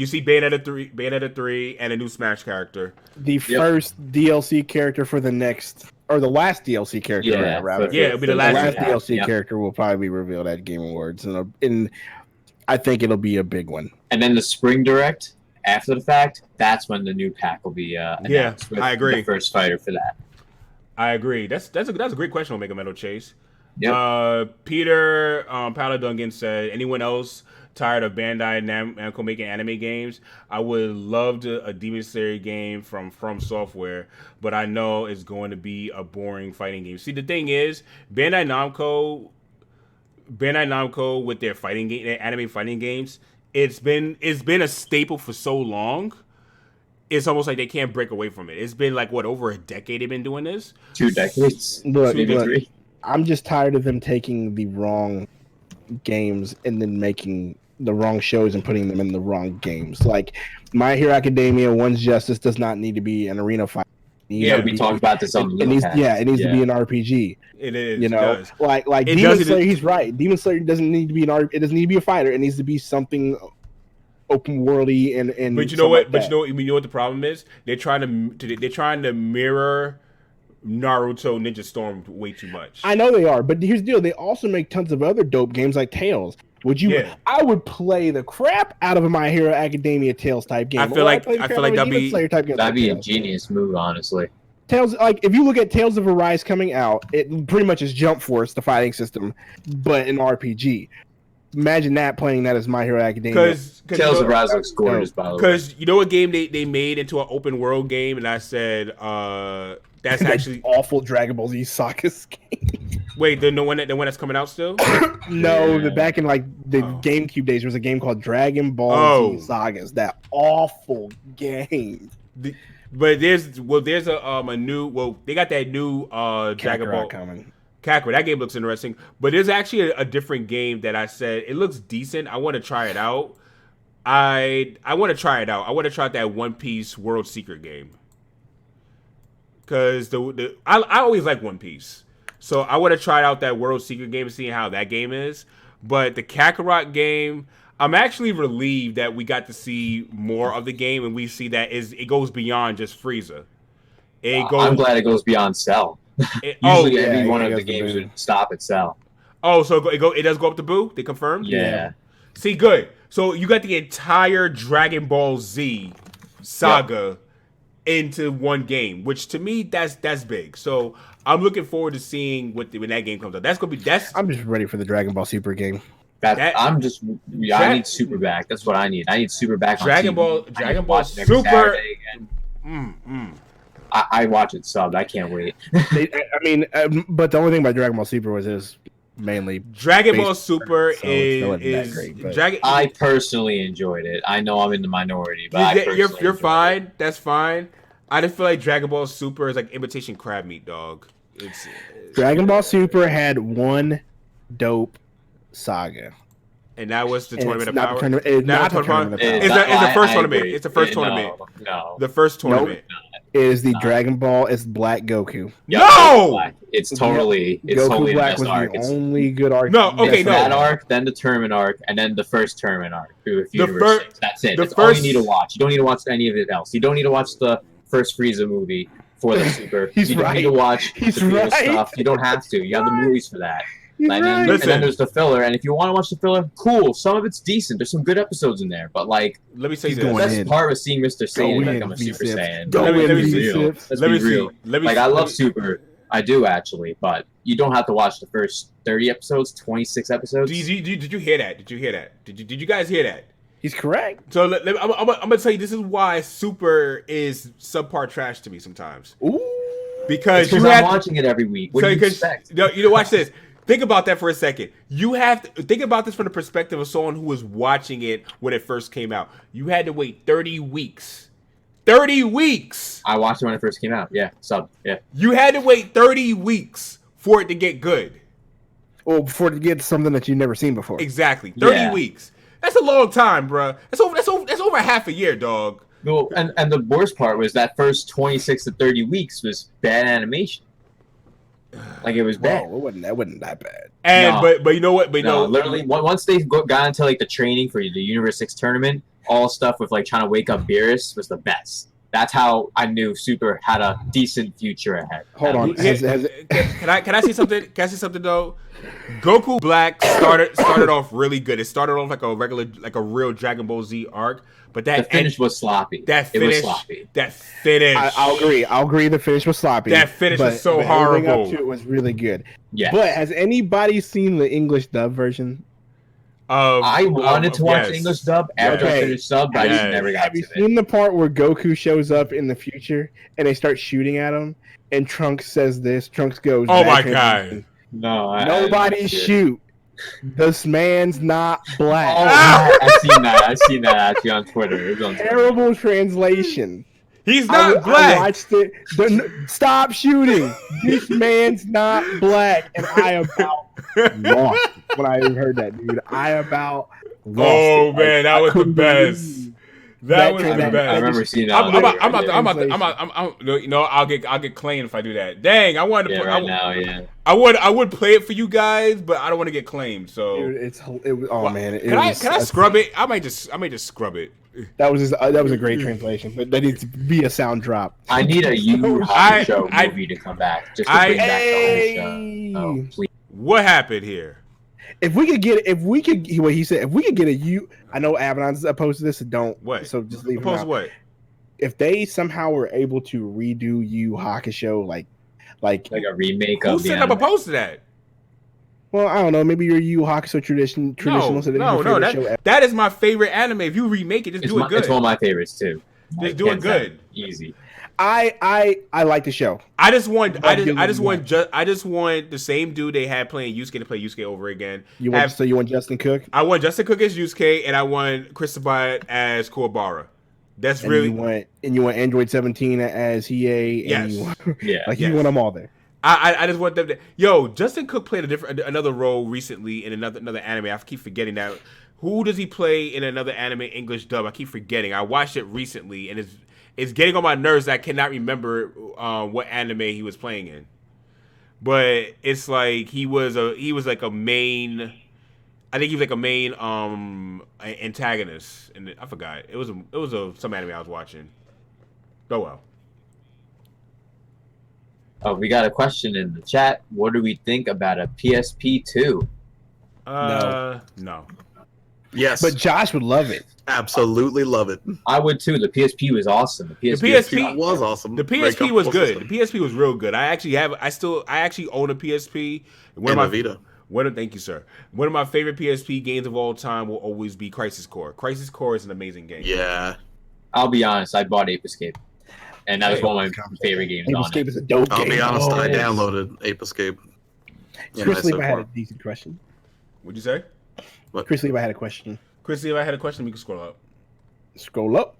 see Bayonetta 3, and a new Smash character. The first DLC character for the next. Or the last DLC character, rather. Yeah, it'll be the last DLC character will probably be revealed at Game Awards, and I think it'll be a big one. And then the Spring Direct, after the fact, that's when the new pack will be announced. I agree. The first fighter for that. I agree. That's a great question on Mega Metal Chase. Yep. Peter Paladungan said, anyone else tired of Bandai Namco making anime games? I would love a Demon Slayer game from Software, but I know it's going to be a boring fighting game. See, the thing is, Bandai Namco with their fighting game, their anime fighting games, it's been a staple for so long. It's almost like they can't break away from it. It's been like over a decade they've been doing this. 2 decades. Look, I'm just tired of them taking the wrong games and then making the wrong shows and putting them in the wrong games. Like My Hero Academia, One's Justice does not need to be an arena fight. We talked about this on the it needs to be an RPG. It is. You know, like Demon Slayer, he's right. Demon Slayer doesn't need to be it doesn't need to be a fighter. It needs to be something open worldy and. But you know what? You know what the problem is? They're trying to mirror Naruto Ninja Storm way too much. I know they are, but here's the deal: they also make tons of other dope games like Tales. Would you? Yeah. I would play the crap out of a My Hero Academia Tales type game. I feel like that'd be a genius move, honestly. Tales, like if you look at Tales of Arise coming out, it pretty much is Jump Force, the fighting system, but an RPG. Imagine that playing that as My Hero Academia. Because Tales of Arise looks gorgeous, by the way. Because you know what game they made into an open world game, and I said that's actually awful Dragon Ball Z Sagas game. Wait, the one that's coming out still? No, back in like the GameCube days, there was a game called Dragon Ball Z Sagas. That awful game. But there's a new they got that new Dragon Ball coming. Kakarot. That game looks interesting, but there's actually a different game that I said it looks decent. I want to try it out. I want to try it out. I want to try out that One Piece World Secret game because I always like One Piece. So I want to try out that World Secret game and see how that game is. But the Kakarot game, I'm actually relieved that we got to see more of the game and we see that it goes beyond just Frieza. I'm glad it goes beyond Cell. Usually every one of the games would stop at Cell. Oh, so it does go up to Boo? They confirmed? Yeah. See, good. So you got the entire Dragon Ball Z saga into one game, which to me that's big. So I'm looking forward to seeing when that game comes out. I'm just ready for the Dragon Ball Super game. I need Super back. That's what I need. I need Super back. Dragon Ball Super. I watch it subbed. I can't wait. But the only thing about Dragon Ball Super was it was mainly Dragon Ball Super I personally enjoyed it. I know I'm in the minority, but you're fine. It. That's fine. I just feel like Dragon Ball Super is like imitation crab meat, dog. Dragon Ball Super had one dope saga. And that was the Tournament of Power. It's the first tournament. It's the first tournament. No. The first tournament. is the Dragon Ball. It's Black Goku. No! It's totally Goku the Black best was arc. the It's only good arc. No, okay, no. that arc, then the tournament arc, and then the first tournament arc with Universe 6. That's it. That's all you need to watch. You don't need to watch any of it else. You don't need to watch the first Frieza movie for the Super. He's you don't need to watch the Frieza right. stuff. You don't have to. You have the movies for that. He's And right. then there's the filler, and if you want to watch the filler, cool. Some of it's decent. There's some good episodes in there, but like, let me say He's this. the going best in. part was seeing Mr. Satan Go become in, a Super V-Sips. Saiyan. Go in, Let's be V-Sips. real. Let's Let me be see. real. Like, I love Super. I do actually, but you don't have to watch the first 30 episodes, 26 episodes. Did you hear that? Did you hear that? Did you guys hear that? He's correct. So I'm gonna tell you, this is why Super is subpar trash to me sometimes. Ooh. Because you I'm have watching it every week. What do you expect? Watch this. Think about that for a second. You have to think about this from the perspective of someone who was watching it when it first came out. You had to wait 30 weeks. 30 weeks. I watched it when it first came out. Yeah, sub. Yeah. You had to wait 30 weeks for it to get good. Well, before to get something that you've never seen before. Exactly. 30 Yeah. weeks. That's a long time, bro. That's over half a year, dog. Well, and the worst part was that first 26 to 30 weeks was bad animation. Like, it was bad. Whoa, that wasn't that bad. And No. but you know what? But No, literally, once they got into like the training for the Universe 6 tournament, all stuff with like trying to wake up Beerus was the best. That's how I knew Super had a decent future ahead. Hold on. Can I say something? Can I say something though? Goku Black started off really good. It started off like a real Dragon Ball Z arc, but The finish was sloppy. That It finish, was sloppy. that finish. I'll agree. The finish was sloppy. That finish was so everything horrible. Up to it was really good. Yeah. But has anybody seen the English dub version? I wanted to watch yes. the English dub, Avidan Okay. finished sub, but I just never got Have to you it. seen the part where Goku shows up in the future and they start shooting at him? And Trunks says this. Trunks goes, Oh my "Bad God. transition. No, Nobody shoot. This man's not black." Oh, I've seen that actually on Twitter. It was on Twitter. Terrible translation. He's not I black. watched it. Stop shooting. This man's not black. And I about lost when I heard that, dude. I about lost Oh it. man, that was the couldn't best. believe That was the that- best. I remember seeing that. I'll get claimed if I do that. Dang, I wanted to Yeah, play. right now, yeah. I would play it for you guys, but I don't want to get claimed. So Dude, it was. Oh man, can I scrub it? I might just scrub it. That was a great translation, but that needs to be a sound drop. I need a Yu Hakusho movie to come back. Just to bring back the whole show. Oh, please. What happened here? If we could get a you, I know Avidan's opposed to this, so don't. What? So just leave it Opposed out. to what? If they somehow were able to redo Yu Hakusho, like, Like a remake Who of the said I'm anime. opposed to that? well, I don't know, maybe your Yu Hakusho traditional. So No. That is my favorite anime. If you remake it, just do it good. It's one of my favorites too. Just do it good. Easy. I like the show. I just want the same dude they had playing Yusuke to play Yusuke over again. You want Justin Cook? I want Justin Cook as Yusuke, and I want Chris Sabat as Kuwabara. That's And really you want Android 17 as Hiei. Yes. You want, Yeah. you want them all there. I just want them to. Yo, Justin Cook played another role recently in another anime. I keep forgetting that. Who does he play in another anime English dub? I keep forgetting. I watched it recently, and it's getting on my nerves that I cannot remember what anime he was playing in. But it's like he was like a main. I think he was like a main antagonist, and I forgot. It was some anime I was watching. Oh well. Oh, we got a question in the chat. What do we think about a PSP 2? No. Yes, But Josh would love it. absolutely love it. I would too. The PSP was awesome. The PSP It was awesome. The Great PSP was comfortable good. system. The PSP was real good. I actually own a PSP. And a Vita. Thank you, sir. One of my favorite PSP games of all time will always be Crisis Core. Crisis Core is an amazing game. Yeah. I'll be honest. I bought Ape Escape, and that was one of my favorite games Ape on Escape it. is a dope I'll game. be honest, I it is. downloaded Ape Escape. Chris Lee, I had a decent question. What'd you say? Chris Lee, I had a question. Chrissy, if I had a question, we can scroll up. Scroll up.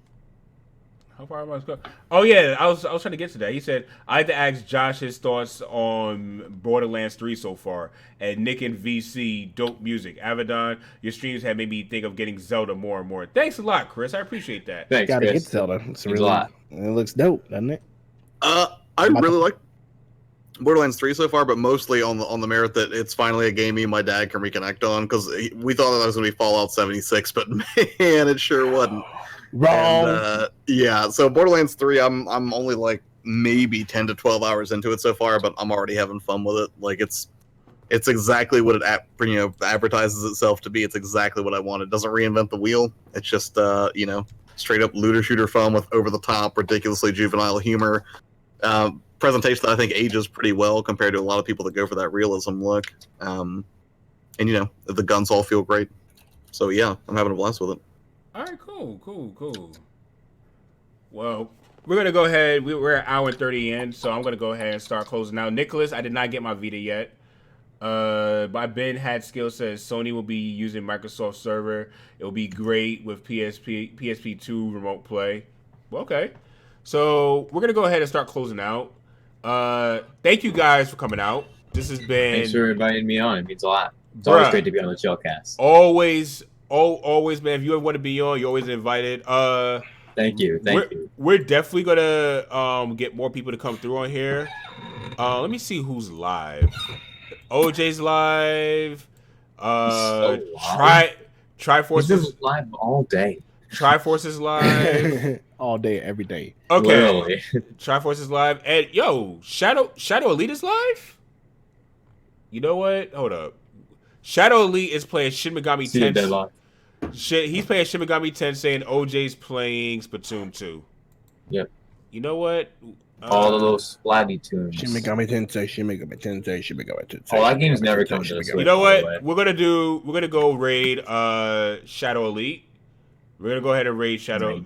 How far am I scrolling? Oh yeah, I was trying to get to that. He said I had to ask Josh his thoughts on Borderlands 3 so far, and Nick and VC dope music. Avidan, your streams have made me think of getting Zelda more and more. Thanks a lot, Chris. I appreciate that. Thanks, Gotta Chris. get Zelda. It's Means a lot. It looks dope, doesn't it? I really like Borderlands 3 so far, but mostly on the merit that it's finally a game me and my dad can reconnect on, because we thought that was going to be Fallout 76, but man, it sure wasn't. Wrong. And, yeah, so Borderlands 3, I'm only like maybe 10 to 12 hours into it so far, but I'm already having fun with it. Like it's exactly what it advertises itself to be. It's exactly what I want. It doesn't reinvent the wheel. It's just straight up looter shooter fun with over the top, ridiculously juvenile humor. Presentation that I think ages pretty well compared to a lot of people that go for that realism look. And the guns all feel great. So yeah, I'm having a blast with it. All right, cool. Well, we're gonna go ahead. We're an hour and 30 in, so I'm gonna go ahead and start closing out. Nicholas, I did not get my Vita yet. By Ben had skill says Sony will be using Microsoft server. It will be great with PSP2 remote play. Well, okay, so we're gonna go ahead and start closing out. Thank you guys for coming out. This has been. Thanks for inviting me on. It means a lot. It's always great to be on the Chillcast. Always, man. If you ever want to be on, you're always invited. Thank you. We're definitely gonna get more people to come through on here. Let me see who's live. OJ's live. So live. Triforce is live all day. Triforce is live all day, every day. Okay. Literally. Triforce is live, and Shadow Elite is live. You know what? Hold up. Shadow Elite is playing Shin Megami Tensei. He's playing Shin Megami Tensei, and OJ's playing Splatoon 2. Yep. You know what? All of those splatty tunes. Shin Megami Tensei. Oh, that game's never come to Switch. You know what? We're gonna go raid Shadow Elite. We're gonna go ahead and raid Shadow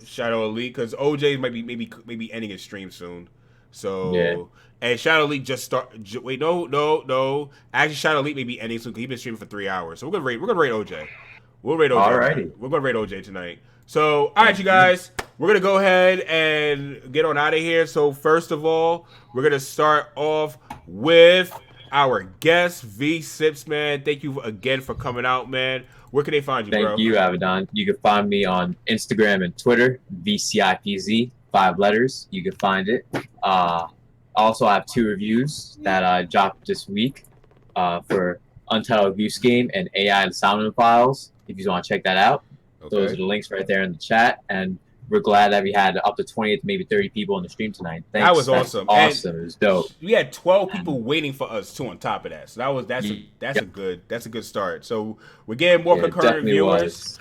Elite because OJ might be maybe ending his stream soon. So yeah. And Shadow Elite just start. Wait, no. Actually, Shadow Elite may be ending soon because he's been streaming for 3 hours. So we're gonna raid OJ. We'll raid OJ. Alrighty. We're gonna raid OJ tonight. So all right, you guys, we're gonna go ahead and get on out of here. So first of all, we're gonna start off with our guest V Sips, man. Thank you again for coming out, man. Where can they find you, bro? Thank you, Avidan. You can find me on Instagram and Twitter, VCIPZ, 5 letters. You can find it. Also, I have 2 reviews that I dropped this week for Untitled Goose Game and AI and Sound Files. If you want to check that out, those are the links right there in the chat. And we're glad that we had up to 20 to maybe 30 people on the stream tonight. Thanks. That was awesome. Awesome. It was dope. We had 12 people waiting for us too on top of that. So that's a good start. So we're getting more concurrent viewers.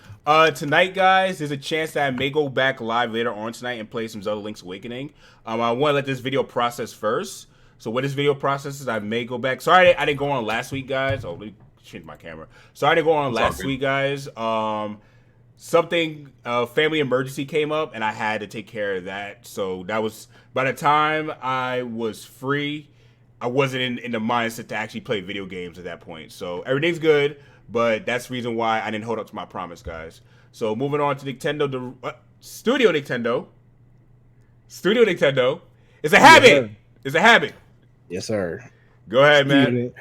Tonight, guys, there's a chance that I may go back live later on tonight and play some Zelda Link's Awakening. I want to let this video process first. So when this video processes, I may go back. Sorry, I didn't go on last week, guys. Oh, let me change my camera. Sorry, I didn't go on last week, guys. Something family emergency came up and I had to take care of that. So that was by the time I was free, I wasn't in the mindset to actually play video games at that point. So everything's good, but that's the reason why I didn't hold up to my promise, guys. So moving on to Nintendo, Studio Nintendo. It's a habit. Yeah. It's a habit. Yes, sir. Go ahead, man.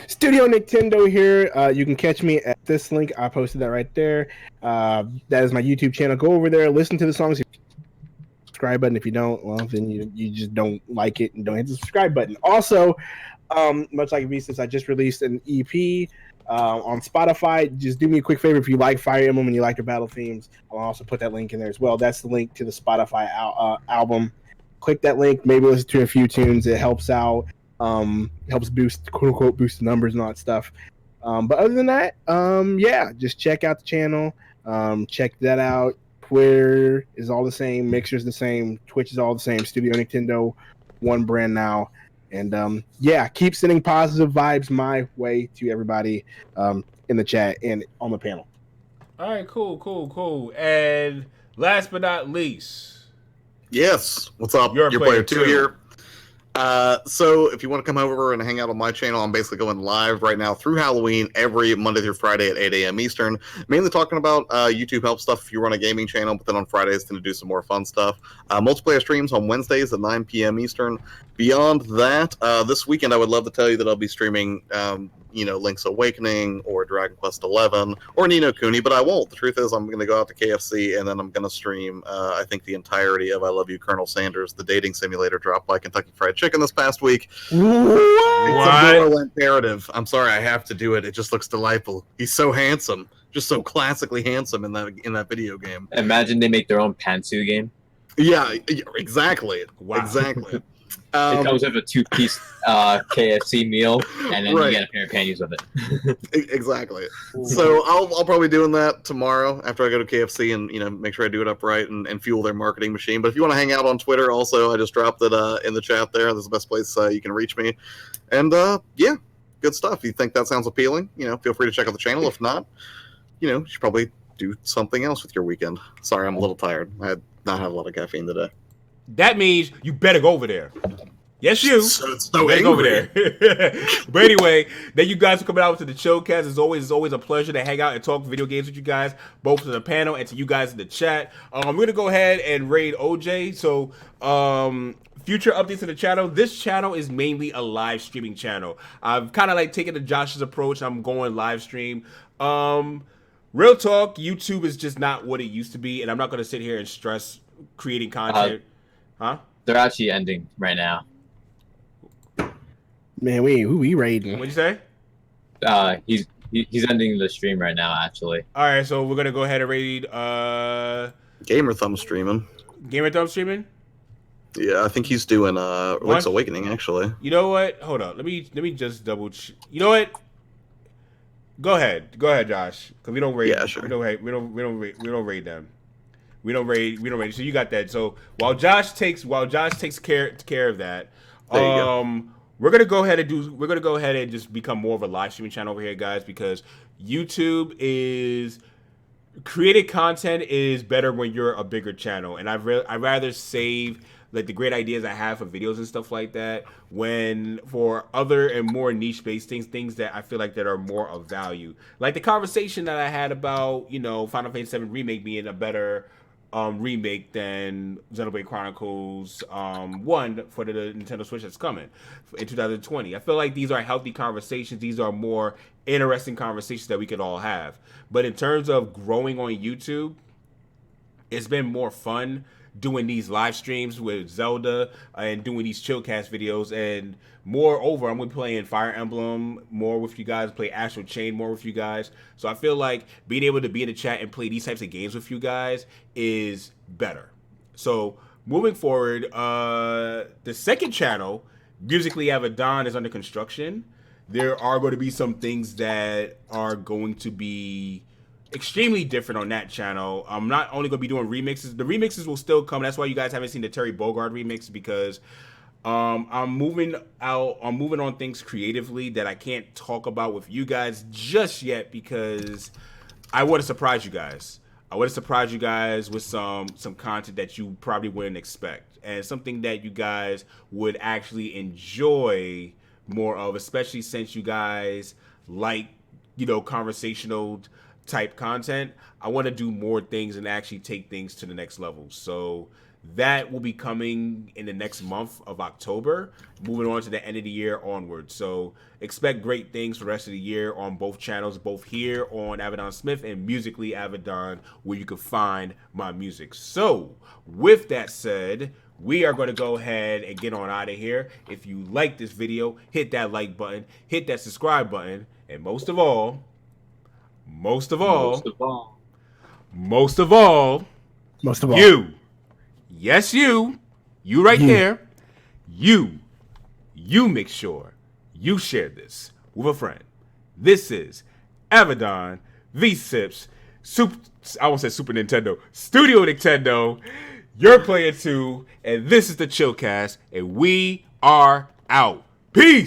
Studio Nintendo here. You can catch me at this link. I posted that right there. That is my YouTube channel. Go over there, listen to the songs. Subscribe button. If you don't, well, then you just don't like it and don't hit the subscribe button. Also, much like V6, I just released an EP on Spotify. Just do me a quick favor if you like Fire Emblem and you like your battle themes. I'll also put that link in there as well. That's the link to the Spotify album. Click that link. Maybe listen to a few tunes. It helps out. Helps boost, quote unquote, boost the numbers and all that stuff. But other than that, just check out the channel. Check that out. Twitter is all the same. Mixer's the same. Twitch is all the same. Studio Nintendo, one brand now. And keep sending positive vibes my way to everybody in the chat and on the panel. All right, cool. And last but not least, yes, what's up? Your Player 2 here. So if you want to come over and hang out on my channel, I'm basically going live right now through Halloween every Monday through Friday at 8 a.m. Eastern, mainly talking about YouTube help stuff if you run a gaming channel, but then on Fridays tend to do some more fun stuff. Multiplayer streams on Wednesdays at 9 p.m. Eastern. Beyond that, this weekend I would love to tell you that I'll be streaming Link's Awakening or Dragon Quest XI or Ni no Kuni, but I won't. The truth is I'm going to go out to KFC and then I'm going to stream, I think, the entirety of I Love You, Colonel Sanders, the dating simulator dropped by Kentucky Fried Chicken this past week. What? It's a moral imperative. I'm sorry, I have to do it. It just looks delightful. He's so handsome. Just so classically handsome in that video game. Imagine they make their own pantsuit game. Yeah, exactly. Wow. Exactly. It comes with a 2-piece KFC meal, and then Right. you get a pair of panties with it. Exactly. So I'll probably be doing that tomorrow after I go to KFC and make sure I do it upright and fuel their marketing machine. But if you want to hang out on Twitter, also I just dropped it in the chat there. This is the best place you can reach me. And yeah, good stuff. If you think that sounds appealing, feel free to check out the channel. If not, you should probably do something else with your weekend. Sorry, I'm a little tired. I had not had a lot of caffeine today. That means you better go over there. Yes, you. So Better go over there. But anyway, thank you guys for coming out to the Chillcast. It's always a pleasure to hang out and talk video games with you guys, both to the panel and to you guys in the chat. I'm going to go ahead and raid OJ. So, future updates to the channel. This channel is mainly a live streaming channel. I've kind of like taken the Josh's approach. I'm going live stream. Real talk, YouTube is just not what it used to be, and I'm not going to sit here and stress creating content. Huh? They're actually ending right now. Man, who we raiding? What'd you say? He's ending the stream right now, actually. All right, so we're gonna go ahead and raid Gamer Thumb streaming. Gamer Thumb streaming. Yeah, I think he's doing Link's Awakening actually. You know what? Hold on. Let me just double. You know what? Go ahead, Josh. Because we don't raid. Yeah, sure. We don't raid them. We don't raid. So you got that. So while Josh takes care of that, There you go. we're gonna go ahead and just become more of a live streaming channel over here, guys, because YouTube is created content is better when you're a bigger channel, and I'd rather save like the great ideas I have for videos and stuff like that when for other and more niche based things that I feel like that are more of value, like the conversation that I had about Final Fantasy VII Remake being a better remake than Xenoblade Chronicles 1 for the Nintendo Switch that's coming in 2020. I feel like these are healthy conversations. These are more interesting conversations that we could all have. But in terms of growing on YouTube, it's been more fun doing these live streams with Zelda and doing these Chillcast videos. And moreover, I'm going to be playing Fire Emblem more with you guys, play Astral Chain more with you guys. So I feel like being able to be in the chat and play these types of games with you guys is better. So moving forward, the second channel, Musically Avidan, is under construction. There are going to be some things that are going to be extremely different on that channel. I'm not only going to be doing remixes. The remixes will still come. That's why you guys haven't seen the Terry Bogard remix, because I'm moving on things creatively that I can't talk about with you guys just yet, because I want to surprise you guys. I want to surprise you guys with some content that you probably wouldn't expect, and something that you guys would actually enjoy more of, especially since you guys like, conversational type content. I want to do more things and actually take things to the next level. So that will be coming in the next month of October, moving on to the end of the year onward. So expect great things for the rest of the year on both channels, both here on Avidan Smith and Musically Avidan, where you can find my music. So with that said, we are going to go ahead and get on out of here. If you like this video, hit that like button, hit that subscribe button, and most of all, you, yes, you right there, you make sure you share this with a friend. This is Avidan V-Sips, I won't say Super Nintendo, Studio Nintendo. You're playing too, and this is the Chillcast, and we are out. Peace.